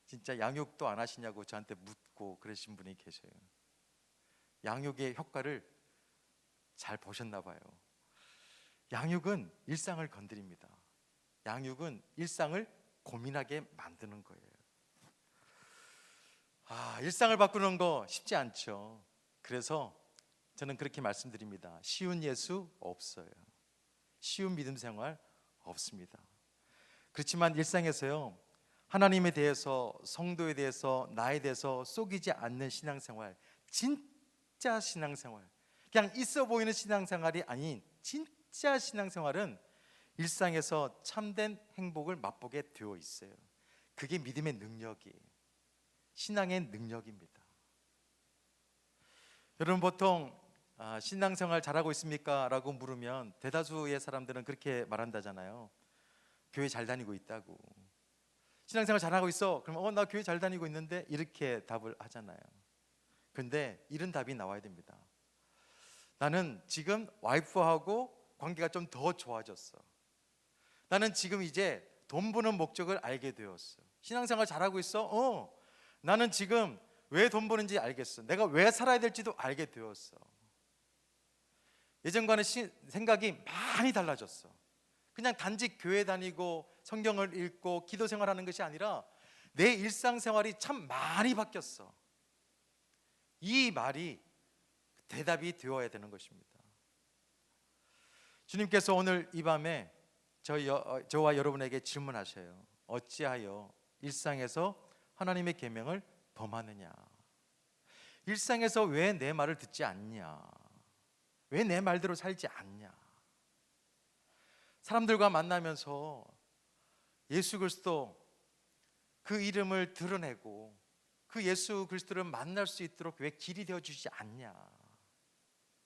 진짜 양육도 안 하시냐고 저한테 묻고 그러신 분이 계셔요. 양육의 효과를 잘 보셨나 봐요. 양육은 일상을 건드립니다. 양육은 일상을 고민하게 만드는 거예요. 일상을 바꾸는 거 쉽지 않죠. 그래서 저는 그렇게 말씀드립니다. 쉬운 예수 없어요. 쉬운 믿음 생활 없습니다. 그렇지만 일상에서요, 하나님에 대해서, 성도에 대해서, 나에 대해서 속이지 않는 신앙생활, 진짜 신앙생활, 그냥 있어 보이는 신앙생활이 아닌 진짜 신앙생활은 일상에서 참된 행복을 맛보게 되어 있어요. 그게 믿음의 능력이에요. 신앙의 능력입니다. 여러분 보통 신앙생활 잘하고 있습니까? 라고 물으면 대다수의 사람들은 그렇게 말한다잖아요. 교회 잘 다니고 있다고. 신앙생활 잘하고 있어? 그러면 나 교회 잘 다니고 있는데, 이렇게 답을 하잖아요. 근데 이런 답이 나와야 됩니다. 나는 지금 와이프하고 관계가 좀 더 좋아졌어. 나는 지금 이제 돈 버는 목적을 알게 되었어. 신앙생활 잘하고 있어? 나는 지금 왜 돈 버는지 알겠어. 내가 왜 살아야 될지도 알게 되었어. 예전과는 생각이 많이 달라졌어. 그냥 단지 교회 다니고 성경을 읽고 기도 생활하는 것이 아니라 내 일상생활이 참 많이 바뀌었어. 이 말이 대답이 되어야 되는 것입니다. 주님께서 오늘 이 밤에 저와 여러분에게 질문하셔요. 어찌하여 일상에서 하나님의 계명을 범하느냐? 일상에서 왜 내 말을 듣지 않냐? 왜 내 말대로 살지 않냐? 사람들과 만나면서 예수 그리스도 그 이름을 드러내고 그 예수 그리스도를 만날 수 있도록 왜 길이 되어주지 않냐?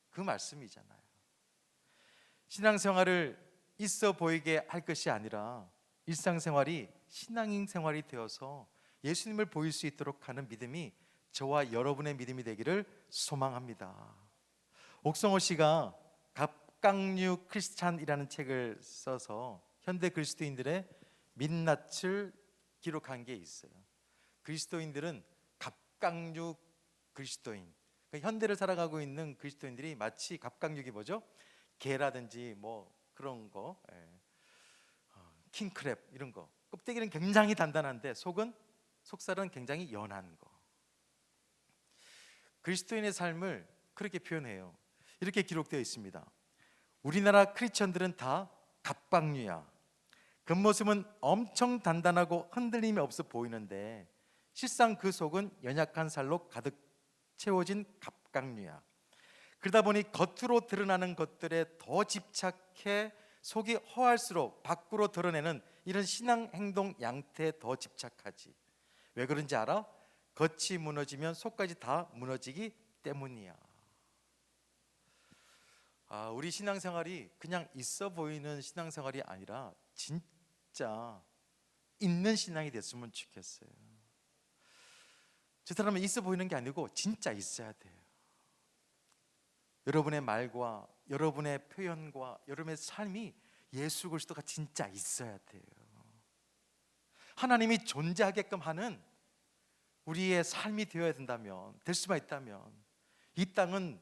그 말씀이잖아요. 신앙생활을 있어 보이게 할 것이 아니라 일상생활이 신앙인 생활이 되어서 예수님을 보일 수 있도록 하는 믿음이 저와 여러분의 믿음이 되기를 소망합니다. 옥성호 씨가 갑각류 크리스찬이라는 책을 써서 현대 그리스도인들의 민낯을 기록한 게 있어요. 그리스도인들은 갑각류 그리스도인, 그러니까 현대를 살아가고 있는 그리스도인들이 마치 갑각류이 뭐죠? 개라든지 뭐 그런 거, 킹크랩 이런 거, 껍데기는 굉장히 단단한데 속살은 굉장히 연한 거. 그리스도인의 삶을 그렇게 표현해요. 이렇게 기록되어 있습니다. 우리나라 크리스천들은 다 갑각류야. 겉모습은 엄청 단단하고 흔들림이 없어 보이는데 실상 그 속은 연약한 살로 가득 채워진 갑각류야. 그러다 보니 겉으로 드러나는 것들에 더 집착해 속이 허할수록 밖으로 드러내는 이런 신앙 행동 양태에 더 집착하지. 왜 그런지 알아? 겉이 무너지면 속까지 다 무너지기 때문이야. 우리 신앙생활이 그냥 있어 보이는 신앙생활이 아니라 진짜 있는 신앙이 됐으면 좋겠어요. 저 사람은 있어 보이는 게 아니고 진짜 있어야 돼요. 여러분의 말과 여러분의 표현과 여러분의 삶이 예수 그리스도가 진짜 있어야 돼요. 하나님이 존재하게끔 하는 우리의 삶이 되어야 된다면, 될 수만 있다면 이 땅은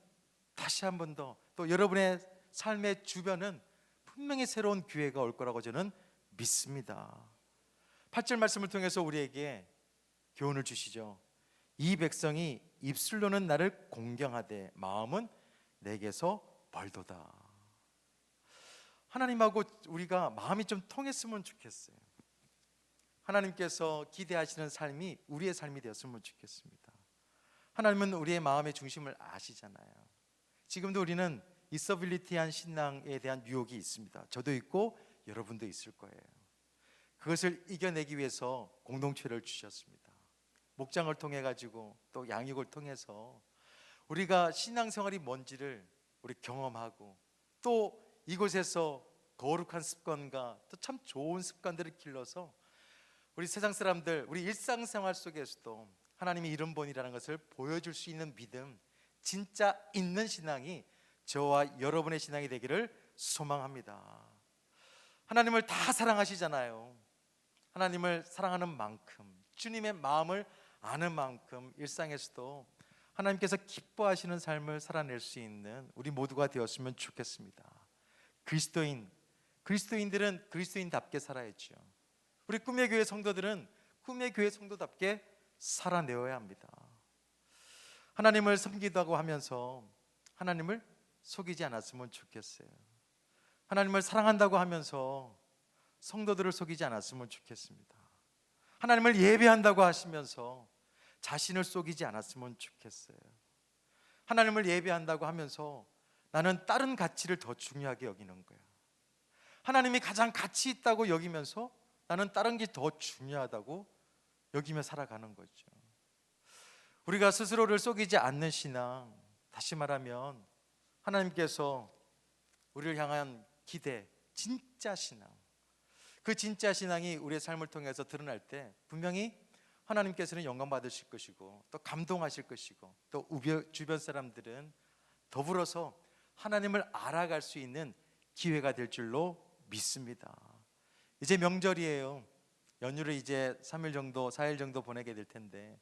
다시 한 번 더 또 여러분의 삶의 주변은 분명히 새로운 기회가 올 거라고 저는 믿습니다. 8절 말씀을 통해서 우리에게 교훈을 주시죠. 이 백성이 입술로는 나를 공경하되 마음은 내게서 멀도다. 하나님하고 우리가 마음이 좀 통했으면 좋겠어요. 하나님께서 기대하시는 삶이 우리의 삶이 되었으면 좋겠습니다. 하나님은 우리의 마음의 중심을 아시잖아요. 지금도 우리는 있어빌리티한 신앙에 대한 유혹이 있습니다. 저도 있고 여러분도 있을 거예요. 그것을 이겨내기 위해서 공동체를 주셨습니다. 목장을 통해 가지고 또 양육을 통해서 우리가 신앙생활이 뭔지를 우리 경험하고 또 이곳에서 거룩한 습관과 또 참 좋은 습관들을 길러서 우리 세상 사람들, 우리 일상생활 속에서도 하나님의 이름 본이라는 것을 보여줄 수 있는 믿음, 진짜 있는 신앙이 저와 여러분의 신앙이 되기를 소망합니다. 하나님을 다 사랑하시잖아요. 하나님을 사랑하는 만큼, 주님의 마음을 아는 만큼 일상에서도 하나님께서 기뻐하시는 삶을 살아낼 수 있는 우리 모두가 되었으면 좋겠습니다. 그리스도인들은 그리스도인답게 살아야죠. 우리 꿈의 교회 성도들은 꿈의 교회 성도답게 살아내어야 합니다. 하나님을 섬기다고 하면서 하나님을 속이지 않았으면 좋겠어요. 하나님을 사랑한다고 하면서 성도들을 속이지 않았으면 좋겠습니다. 하나님을 예배한다고 하시면서 자신을 속이지 않았으면 좋겠어요. 하나님을 예배한다고 하면서 나는 다른 가치를 더 중요하게 여기는 거야. 하나님이 가장 가치 있다고 여기면서 나는 다른 게 더 중요하다고 여기며 살아가는 거죠. 우리가 스스로를 속이지 않는 신앙, 다시 말하면 하나님께서 우리를 향한 기대, 진짜 신앙, 그 진짜 신앙이 우리의 삶을 통해서 드러날 때 분명히 하나님께서는 영광 받으실 것이고 또 감동하실 것이고 또 주변 사람들은 더불어서 하나님을 알아갈 수 있는 기회가 될 줄로 믿습니다. 이제 명절이에요. 연휴를 이제 3일 정도, 4일 정도 보내게 될 텐데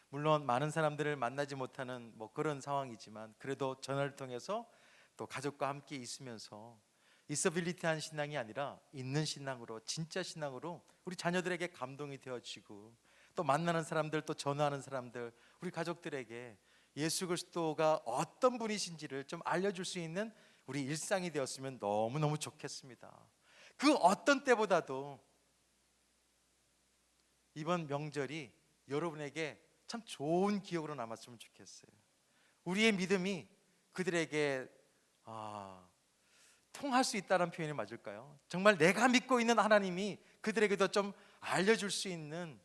물론 많은 사람들을 만나지 못하는 그런 상황이지만 그래도 전화를 통해서 또 가족과 함께 있으면서 있어빌리티한 신앙이 아니라 있는 신앙으로, 진짜 신앙으로 우리 자녀들에게 감동이 되어지고 또 만나는 사람들, 또 전화하는 사람들, 우리 가족들에게 예수 그리스도가 어떤 분이신지를 좀 알려줄 수 있는 우리 일상이 되었으면 너무너무 좋겠습니다. 그 어떤 때보다도 이번 명절이 여러분에게 참 좋은 기억으로 남았으면 좋겠어요. 우리의 믿음이 그들에게 통할 수 있다는 표현이 맞을까요? 정말 내가 믿고 있는 하나님이 그들에게도 좀 알려줄 수 있는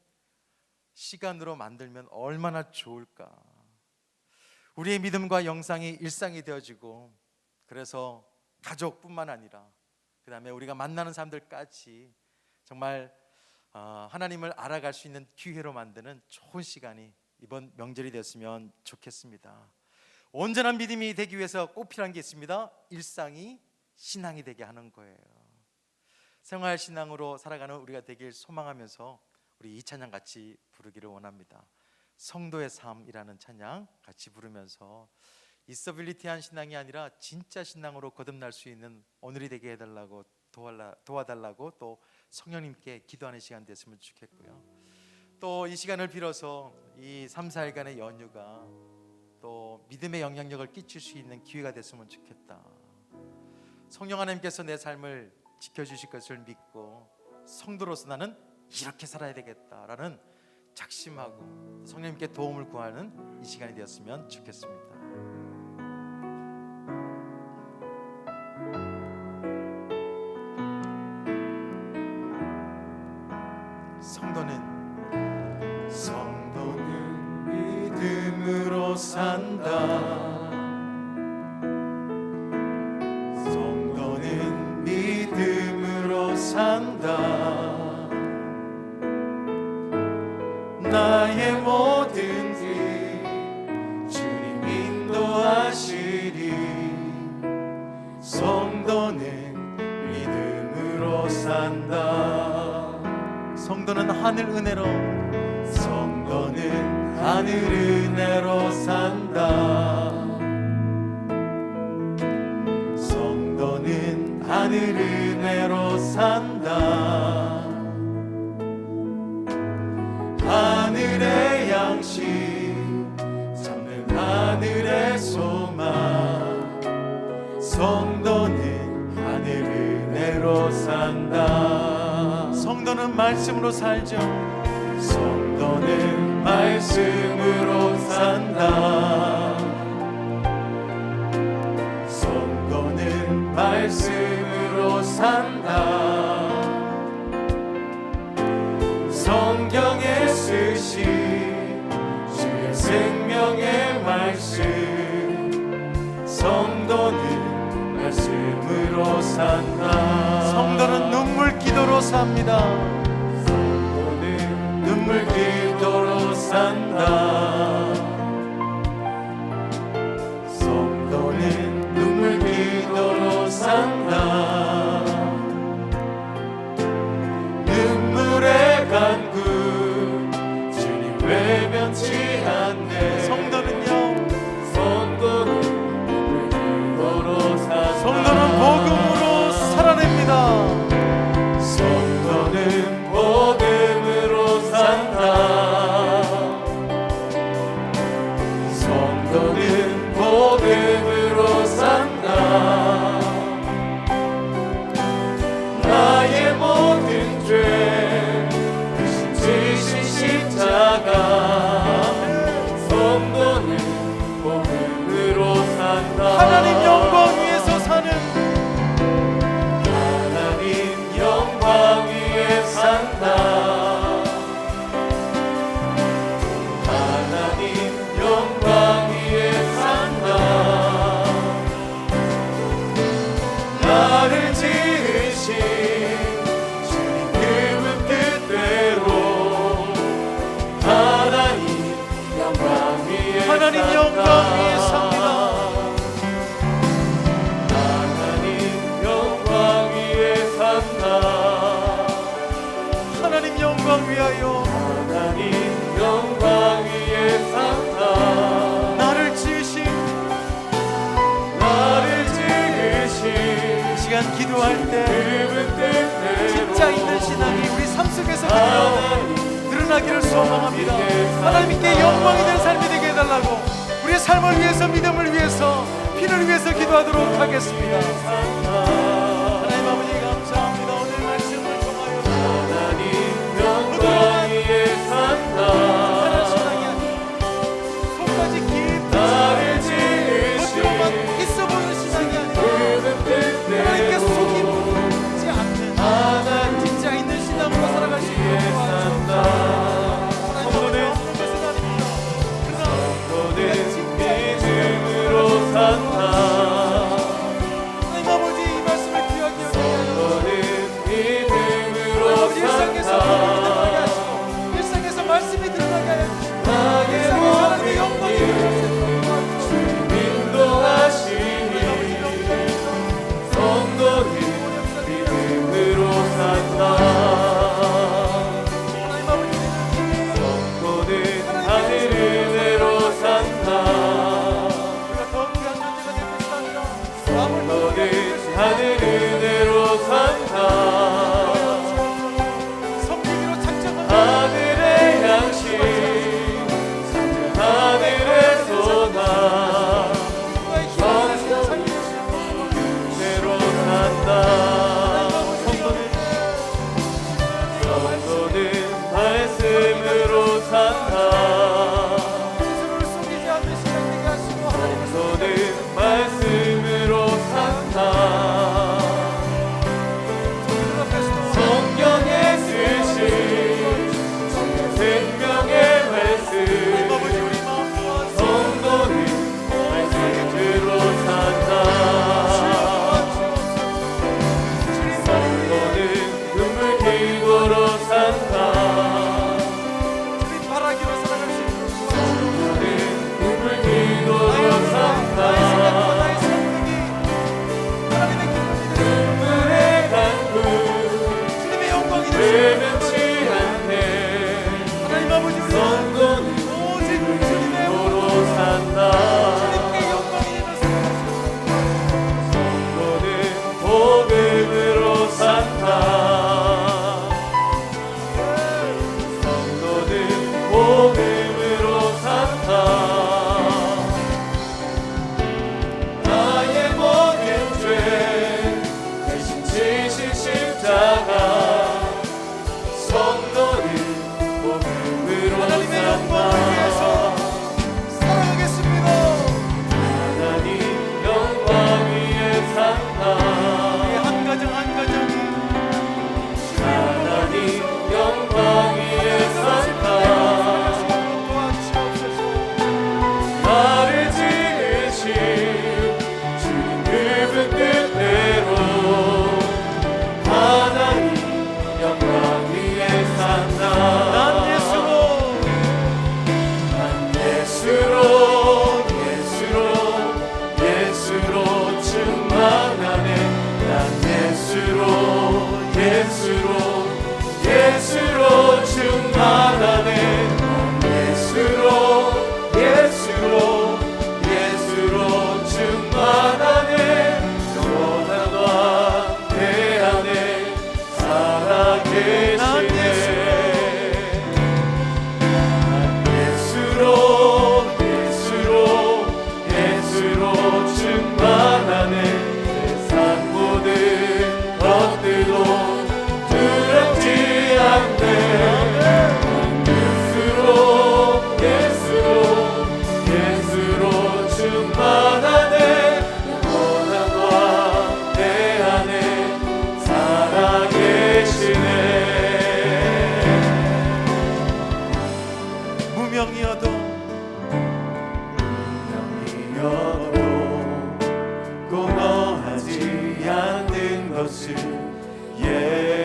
시간으로 만들면 얼마나 좋을까. 우리의 믿음과 영상이 일상이 되어지고 그래서 가족뿐만 아니라 그 다음에 우리가 만나는 사람들까지 정말 하나님을 알아갈 수 있는 기회로 만드는 좋은 시간이 이번 명절이 됐으면 좋겠습니다. 온전한 믿음이 되기 위해서 꼭 필요한 게 있습니다. 일상이 신앙이 되게 하는 거예요. 생활 신앙으로 살아가는 우리가 되길 소망하면서 우리 이 찬양 같이 부르기를 원합니다. 성도의 삶이라는 찬양 같이 부르면서 있어빌리티한 신앙이 아니라 진짜 신앙으로 거듭날 수 있는 오늘이 되게 해달라고 도와달라고 또 성령님께 기도하는 시간 됐으면 좋겠고요. 또 이 시간을 빌어서 이 3, 4일간의 연휴가 또 믿음의 영향력을 끼칠 수 있는 기회가 됐으면 좋겠다. 성령 하나님께서 내 삶을 지켜주실 것을 믿고 성도로서 나는 이렇게 살아야 되겠다라는 작심하고 성령님께 도움을 구하는 이 시간이 되었으면 좋겠습니다. 성도는 믿음으로 산다. 성도는 믿음으로 산다. 나의 모든 길 주님 인도하시리. 성도는 믿음으로 산다. 성도는 하늘 은혜로, 성도는 하늘 은혜로 산다. 성도는 말씀으로 살죠. 성도는 말씀으로 산다. 성도는 말씀으로 산다. 성경에 쓰신 주의 생명의 말씀, 성도는 말씀으로 산다. 성도는 눈물 기도로 삽니다. 성도는 눈물 기도로 산다. 성도는 눈물 기도로 산다. 눈물의 간구 주님 외면치 않네. 성도는요, 성도는 눈물 기도로 산다. 성도는 복음으로 살아냅니다. 성도는 복음으로 산다. 성도는 복음으로 산다. 나의 모든 죄 대신 지신 십자가, 성도는 복음으로 산다. 하나님 영광 위에서 사는 하나님 영광 위에 산다. 하나님 영광 위에 산다. 나를 지으신 주님 그분 뜻대로 하나님 영광 위에 하나님 산다. 영광 위에 삽니다. 하나님 영광 위에 산다. 하나님 영광 위하여 하나님 영광 위에 산다. 나를 지으신 나를 지으신 이 시간 기도할 때 그분 뜻대로 진짜 있는 신앙이 우리 삶 속에서 그대로 드러나기를 소망합니다. 하나님께 영광이 된 삶이 되게 해달라고 우리의 삶을 위해서, 믿음을 위해서, 피를 위해서 기도하도록 하겠습니다. 하나님 아버지 감사합니다. 오늘 말씀을 통하여 하나님 영광 위에 하나님 산다. 신앙이 아니라 속까지 깊이 나를 지으신 겉으로만 있어 보이는 신앙이 아니라 그분 하나님께 뜻대로 속이지 않는 하나님 진짜 있는 신앙으로 살아갈 수 위에 있도록 도와주옵소서. 산다. 하나님 아버지 없는 것은 아닙니다. 성도는 믿음으로 산다. 하나님 아버지 이 말씀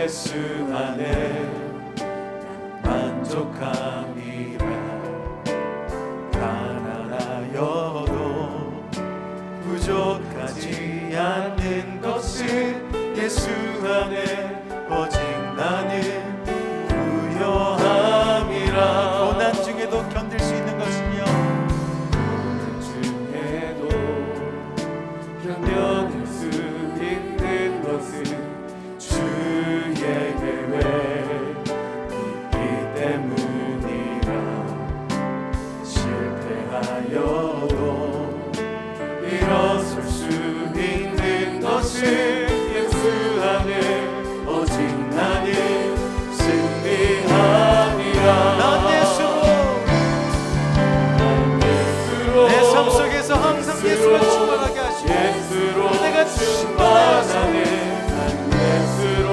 예수 안에 만족함이라. 가난하여도 부족하지 않는 것은 예수 안에 오직 나는 부요함이라. 고난 중에도 견딜 수 있는 것은요, 고난 중에도 견뎌낼 수 있는 것은 주의 계획 있기 때문이라. 실패하여도 일어설 수 있는 것은 예수 안에 오직 나는 승리함이라. 난 예수로 내 삶 속에서 항상 예수가 충만하게 하시고 내가 충만하네.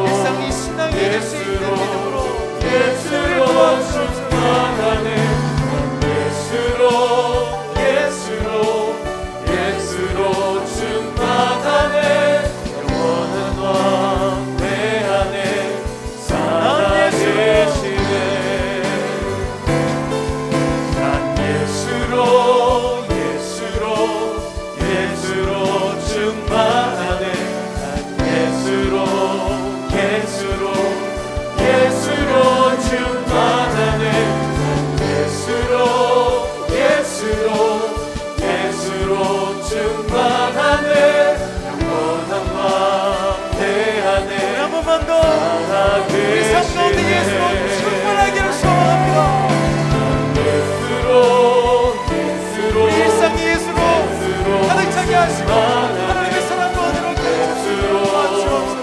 일상이 신앙이 될 수 있는 믿음으로 예수로 충만하네. 예수로 충만하네. 영원한 왕 내 안에 살아계시네. 난 예수로 충만하네. 난 예수로 충만하네. 예수로 충만하네. 영원한 왕 내 안에 한 번만 더 살아계시네. 우리 삶 가운데 예수로 충만하게 하기를 소원합니다. 우리 일상이 예수로 가득 차게 하시고 하나님의 사랑과 은혜로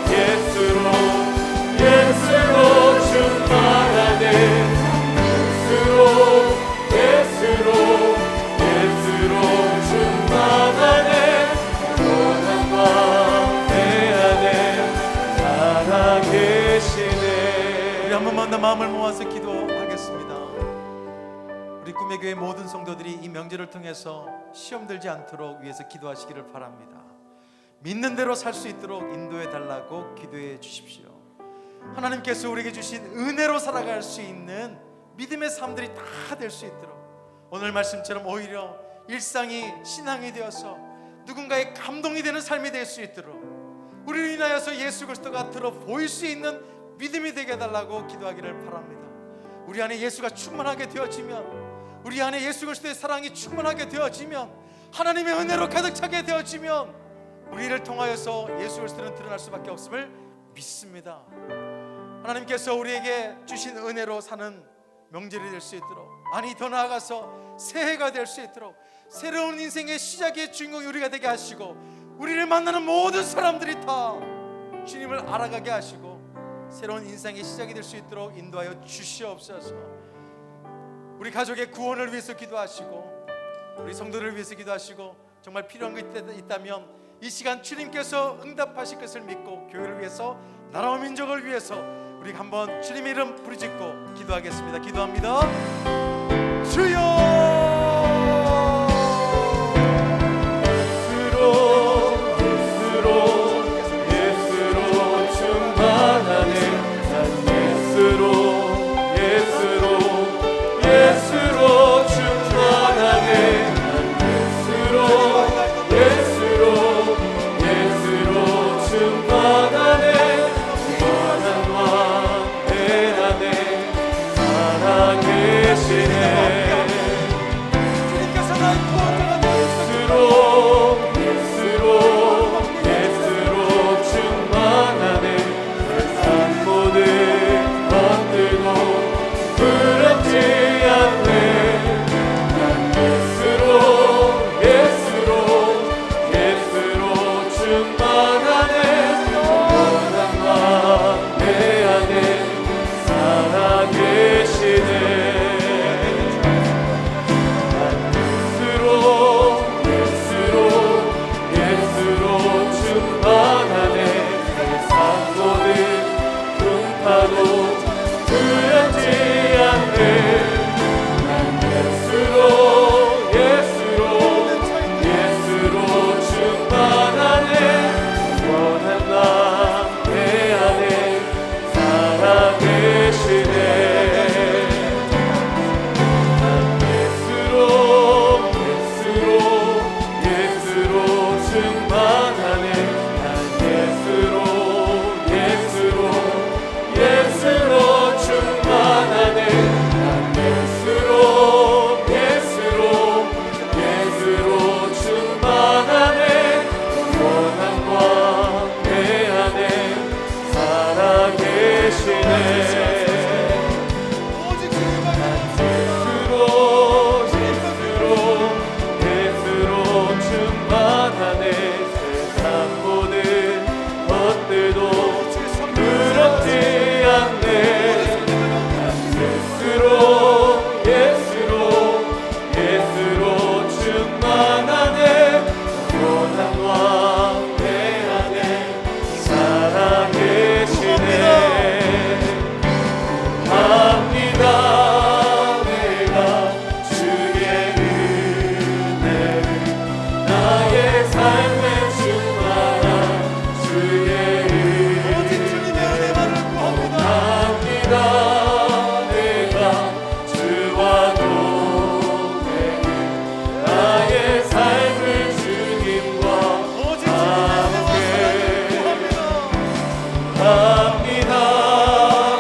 예수로 충만하네. 예수로 충만하네. 영원한 왕 내 안에 살아계시네. 우리 한 번만 더 마음을 모아서 기도하겠습니다. 우리 꿈의 교회 모든 성도들이 이 명절을 통해서 시험 들지 않도록 위해서 기도하시기를 바랍니다. 믿는 대로 살 수 있도록 인도해 달라고 기도해 주십시오. 하나님께서 우리에게 주신 은혜로 살아갈 수 있는 믿음의 삶들이 다 될 수 있도록, 오늘 말씀처럼 오히려 일상이 신앙이 되어서 누군가의 감동이 되는 삶이 될 수 있도록 우리를 인하여서 예수 그리스도가 들어 보일 수 있는 믿음이 되게 해달라고 기도하기를 바랍니다. 우리 안에 예수가 충만하게 되어지면, 우리 안에 예수 그리스도의 사랑이 충만하게 되어지면, 하나님의 은혜로 가득 차게 되어지면 우리를 통하여서 예수 그리스도는 드러날 수밖에 없음을 믿습니다. 하나님께서 우리에게 주신 은혜로 사는 명절이 될 수 있도록, 아니 더 나아가서 새해가 될 수 있도록, 새로운 인생의 시작의 주인공이 우리가 되게 하시고, 우리를 만나는 모든 사람들이 다 주님을 알아가게 하시고 새로운 인생의 시작이 될 수 있도록 인도하여 주시옵소서. 우리 가족의 구원을 위해서 기도하시고, 우리 성도를 위해서 기도하시고, 정말 필요한 것 있다면 이 시간 주님께서 응답하실 것을 믿고 교회를 위해서, 나라와 민족을 위해서 우리 한번 주님의 이름 부르짖고 기도하겠습니다. 기도합니다. 주여! 예수로 충만하네. 세상 모든 하나도 두렵지 않네. 난 예수로 예수로 예수로 충만하네. 원한 나 내 안에 살아계시네. 난 예수로 예수로 예수로 충만하네. 난 예수로 예수로 예수로 충만하네. 난 예수로 예수로 예수로 충만하네. 원함과 내 안에 살아계시네. 예수로 충만하네. 세상 모든 것들도 두렵지 않네. 예수로 예수로 예수로 충만하네. 원함과 내 안에 살아계시네. 합니다. 내가 주의 은혜를 나의 삶에 충만한 주의 은혜를 원합니다. 내가 주와 동행을 나의 삶을 주님과 함께 합니다.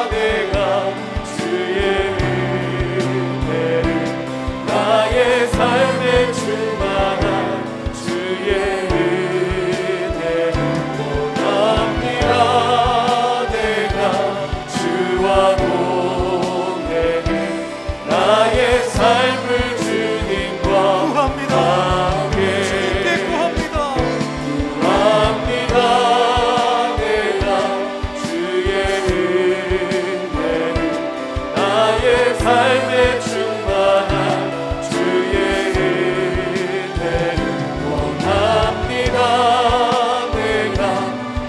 내가 주의 은혜를 나의 삶에 충만한 주의 은혜를 원합니다. 내가 주와 동행을 나의 삶을 주님과 구합니다. 함께 주님께 구합니다. 구합니다. 내가 주의 은혜를 나의 삶에 충만한 주의 은혜를 원합니다. 내가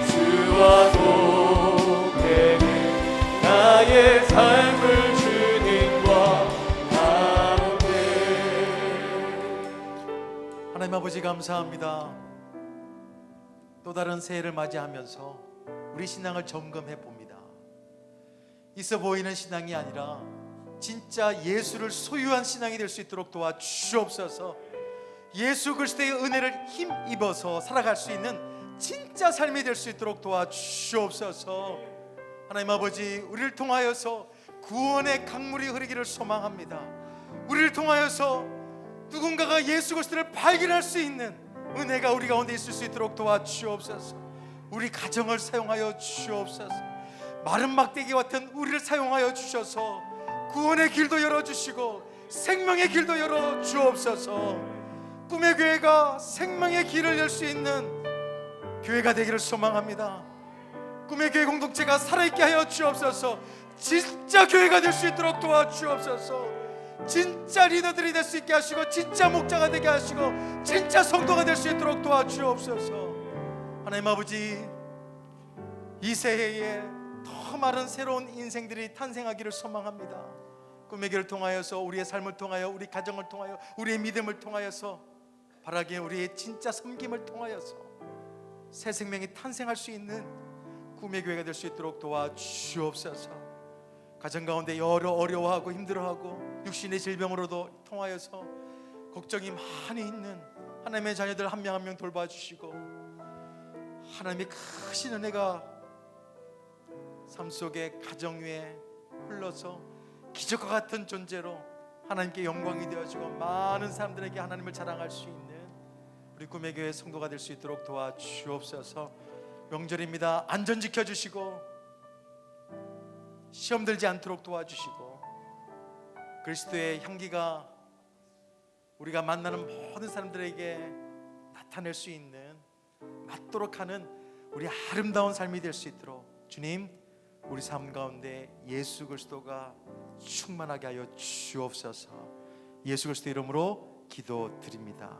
주와 동행을 나의 삶을 주님과 함께. 하나님 아버지 감사합니다. 또 다른 새해를 맞이하면서 우리 신앙을 점검해 봅니다. 있어 보이는 신앙이 아니라 진짜 예수를 소유한 신앙이 될 수 있도록 도와주옵소서. 예수 그리스도의 은혜를 힘입어서 살아갈 수 있는 진짜 삶이 될 수 있도록 도와주옵소서. 하나님 아버지, 우리를 통하여서 구원의 강물이 흐르기를 소망합니다. 우리를 통하여서 누군가가 예수 그리스도를 발견할 수 있는 은혜가 우리 가운데 있을 수 있도록 도와주옵소서. 우리 가정을 사용하여 주옵소서. 마른 막대기 같은 우리를 사용하여 주셔서 구원의 길도 열어주시고 생명의 길도 열어주옵소서. 꿈의 교회가 생명의 길을 열 수 있는 교회가 되기를 소망합니다. 꿈의 교회 공동체가 살아있게 하여 주옵소서. 진짜 교회가 될 수 있도록 도와주옵소서. 진짜 리더들이 될 수 있게 하시고 진짜 목자가 되게 하시고 진짜 성도가 될 수 있도록 도와주옵소서. 하나님 아버지, 이 새해에 더 많은 새로운 인생들이 탄생하기를 소망합니다. 꿈의 길을 통하여서, 우리의 삶을 통하여, 우리 가정을 통하여, 우리의 믿음을 통하여서, 바라기에 우리의 진짜 섬김을 통하여서 새 생명이 탄생할 수 있는 꿈의 교회가 될 수 있도록 도와주옵소서. 가정 가운데 여러 어려워하고 힘들어하고 육신의 질병으로도 통하여서 걱정이 많이 있는 하나님의 자녀들 한 명 한 명 돌봐주시고, 하나님의 크신 은혜가 삶 속에 가정 위에 흘러서 기적과 같은 존재로 하나님께 영광이 되어지고 많은 사람들에게 하나님을 자랑할 수 있는 우리 꿈의 교회 성도가 될 수 있도록 도와주옵소서. 명절입니다. 안전 지켜주시고 시험 들지 않도록 도와주시고 그리스도의 향기가 우리가 만나는 모든 사람들에게 나타낼 수 있는, 맞도록 하는 우리 아름다운 삶이 될 수 있도록 주님, 우리 삶 가운데 예수 그리스도가 충만하게 하여 주옵소서. 예수 그리스도 이름으로 기도드립니다.